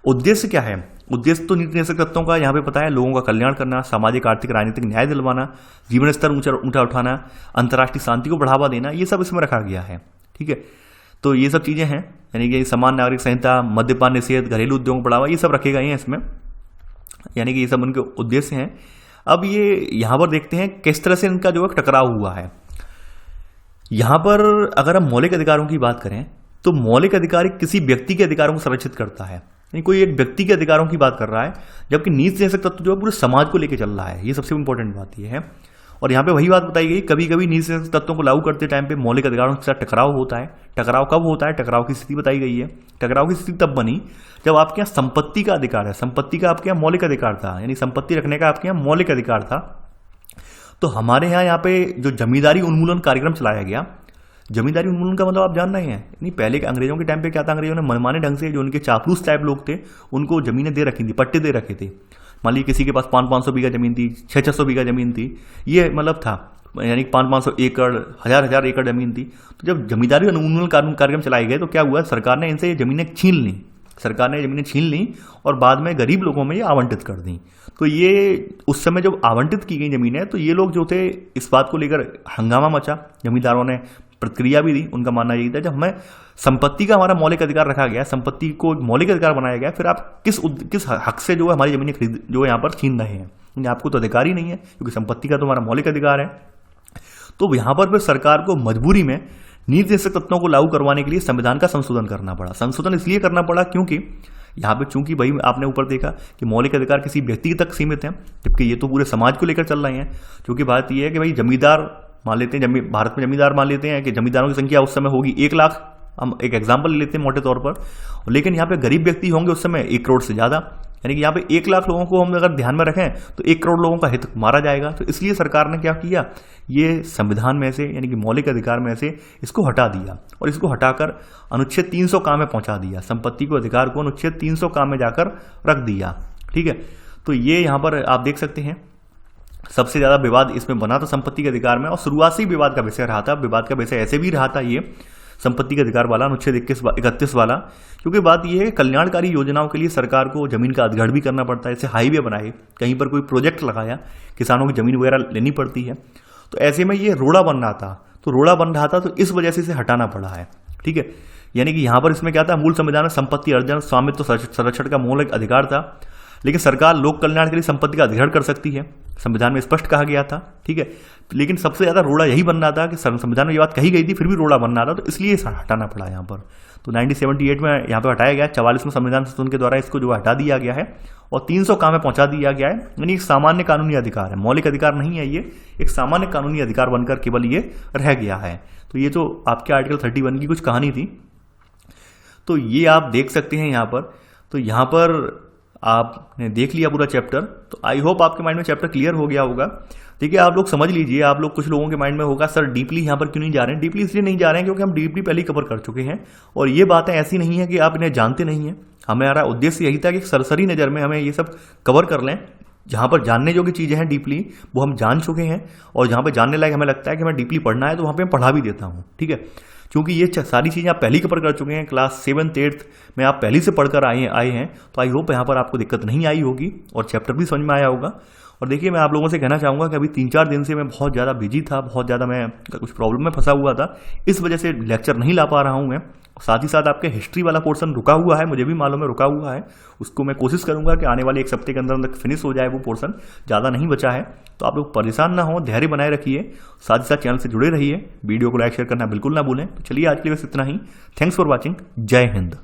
उद्देश्य क्या है? उद्देश्य तो नीति निषेधक तत्वों का यहाँ पे पता है, लोगों का कल्याण करना, सामाजिक, आर्थिक, राजनीतिक न्याय दिलवाना, जीवन स्तर ऊंचा उठाना, अंतर्राष्ट्रीय शांति को बढ़ावा देना, ये सब इसमें रखा गया है, ठीक है। तो ये सब चीजें हैं, यानी कि समान नागरिक संहिता, मद्यपान निषेध, घरेलू उद्योगों को बढ़ावा, ये सब रखे गए हैं इसमें, यानी कि ये सब उनके उद्देश्य हैं। अब ये यहाँ पर देखते हैं किस तरह से इनका जो है टकराव हुआ है। यहाँ पर अगर हम मौलिक अधिकारों की बात करें तो मौलिक अधिकार किसी व्यक्ति के अधिकारों को संरक्षित करता है, यानी कोई एक व्यक्ति के अधिकारों की बात कर रहा है, जबकि नीति निषेधक तत्व जो है पूरे समाज को लेकर चल रहा है। ये सबसे इंपॉर्टेंट बात ये है। और यहाँ पे वही बात बताई गई, कभी कभी नीति निषेधक तत्वों को लागू करते टाइम पे मौलिक अधिकारों के साथ टकराव होता है। टकराव कब होता है? टकराव की स्थिति बताई गई है। टकराव की स्थिति तब बनी जब आपके यहाँ संपत्ति का अधिकार है, संपत्ति का आपके यहाँ मौलिक अधिकार था, यानी संपत्ति रखने का आपके यहाँ मौलिक अधिकार था। तो हमारे यहाँ पे जो जमींदारी उन्मूलन कार्यक्रम चलाया गया, जमींदारी उन्मूलन का मतलब आप जान रहे हैं, नहीं पहले के अंग्रेजों के टाइम पे क्या था, अंग्रेजों ने मनमाने ढंग से जो उनके चापलूस टाइप लोग थे उनको जमीनें दे रखी थी, पट्टे दे रखे थे। मान लीजिए किसी के पास 500 बीघा जमीन थी, 600 बीघा जमीन थी, ये मतलब था, यानी 500 एकड़, 1000 एकड़ जमीन थी। तो जब जमींदारी उन्मूलन कार्यक्रम चलाए गए तो क्या हुआ, सरकार ने इनसे ये जमीनें छीन ली, सरकार ने जमीनें छीन ली और बाद में गरीब लोगों में ये आवंटित कर दी। तो ये उस समय जब आवंटित की गई जमीनें, तो ये लोग जो थे इस बात को लेकर हंगामा मचा, जमींदारों ने प्रतिक्रिया भी दी। उनका मानना यही था जब हमें संपत्ति का हमारा मौलिक अधिकार रखा गया, संपत्ति को एक मौलिक अधिकार बनाया गया, फिर आप किस हक से जो है हमारी जमीनें खरीद जो है यहाँ पर छीन रहे हैं, आपको तो अधिकार ही नहीं है, क्योंकि संपत्ति का तो हमारा मौलिक अधिकार है। तो यहाँ पर फिर सरकार को मजबूरी में नीति निषेधक तत्वों को लागू करवाने के लिए संविधान का संशोधन करना पड़ा। संशोधन इसलिए करना पड़ा क्योंकि यहाँ पे चूंकि भाई आपने ऊपर देखा कि मौलिक अधिकार किसी व्यक्ति तक सीमित है, जबकि ये तो पूरे समाज को लेकर चल रहे हैं। क्योंकि बात ये है कि भाई जमींदार मान लेते हैं, भारत में जमींदार मान लेते हैं कि जमींदारों की संख्या उस समय होगी 1 लाख, हम एक एग्जाम्पल ले लेते हैं मोटे तौर पर, लेकिन यहाँ पे गरीब व्यक्ति होंगे उस समय 1 करोड़ से ज़्यादा, यानी कि यहाँ पे 1 लाख लोगों को हम अगर ध्यान में रखें तो 1 करोड़ लोगों का हित मारा जाएगा। तो इसलिए सरकार ने क्या किया, ये संविधान में से यानी कि मौलिक अधिकार में से इसको हटा दिया और इसको हटाकर अनुच्छेद 300 का में पहुंचा दिया। संपत्ति को अधिकार को अनुच्छेद 300 का में जाकर रख दिया। ठीक है, तो ये यहाँ पर आप देख सकते हैं सबसे ज्यादा विवाद इसमें बना था संपत्ति के अधिकार में, और शुरुआत से ही विवाद का विषय रहा था। विवाद का विषय ऐसे भी रहा था ये संपत्ति के अधिकार वाला अनुच्छेद 31 वाला, क्योंकि बात यह है कल्याणकारी योजनाओं के लिए सरकार को जमीन का अधिग्रहण भी करना पड़ता है। जैसे हाईवे बनाए, कहीं पर कोई प्रोजेक्ट लगाया, किसानों की जमीन वगैरह लेनी पड़ती है। तो ऐसे में ये रोड़ा बन रहा था, तो इस वजह से इसे हटाना पड़ा है। ठीक है, यानी कि यहां पर इसमें क्या था, मूल संविधान में संपत्ति अर्जन स्वामित्व संरक्षण का मौलिक अधिकार था, लेकिन सरकार लोक कल्याण के लिए संपत्ति का अधिग्रहण कर सकती है, संविधान में स्पष्ट कहा गया था। ठीक है, लेकिन सबसे ज्यादा रोड़ा यही बन रहा था कि संविधान में ये बात कही गई थी, फिर भी रोड़ा बन रहा था, तो इसलिए हटाना पड़ा यहाँ पर। तो 1978 में यहाँ पे हटाया गया, 44वें संविधान संशोधन के द्वारा इसको जो हटा दिया गया है और 300 का में पहुंचा दिया गया है। यानी एक सामान्य कानूनी अधिकार है, मौलिक अधिकार नहीं है, ये एक सामान्य कानूनी अधिकार बनकर केवल ये रह गया है। तो ये तो आपके आर्टिकल 31 की कुछ कहानी थी। तो ये आप देख सकते हैं यहाँ पर। तो यहाँ पर आपने देख लिया पूरा चैप्टर, तो आई होप आपके माइंड में चैप्टर क्लियर हो गया होगा। देखिए आप लोग समझ लीजिए, आप लोग कुछ लोगों के माइंड में होगा सर डीपली यहाँ पर क्यों नहीं जा रहे हैं। डीपली इसलिए नहीं जा रहे हैं क्योंकि हम डीपली पहले कवर कर चुके हैं, और ये बातें ऐसी नहीं है कि आप इन्हें जानते नहीं हैं। हमारा उद्देश्य यही था कि सरसरी नज़र में हमें ये सब कवर कर लें। जहाँ पर जानने जोगी चीज़ें हैं डीपली, वो हम जान चुके हैं, और जहाँ पर जानने लायक हमें लगता है कि हमें डीपली पढ़ना है, तो वहाँ पर मैं पढ़ा भी देता हूँ। ठीक है, क्योंकि ये सारी चीज़ें आप पहले कवर कर चुके हैं, क्लास 7th 8th में आप पहले से पढ़कर आए हैं, तो आई होप यहाँ पर आपको दिक्कत नहीं आई होगी और चैप्टर भी समझ में आया होगा। और देखिए मैं आप लोगों से कहना चाहूँगा कि अभी 3-4 दिन से मैं बहुत ज़्यादा बिजी था, बहुत ज़्यादा मैं कुछ प्रॉब्लम में फंसा हुआ था, इस वजह से लेक्चर नहीं ला पा रहा हूँ मैं। साथ ही साथ आपके हिस्ट्री वाला पोर्शन रुका हुआ है, मुझे भी मालूम है रुका हुआ है, उसको मैं कोशिश करूंगा कि आने वाले 1 हफ्ते के अंदर फिनिश हो जाए वो पोर्शन, ज़्यादा नहीं बचा है। तो आप लोग परेशान ना हो, धैर्य बनाए रखिए, साथ ही साथ चैनल से जुड़े रहिए, वीडियो को लाइक शेयर करना बिल्कुल ना भूलें। तो चलिए आज के लिए बस इतना ही। थैंक्स फॉर वॉचिंग, जय हिंद।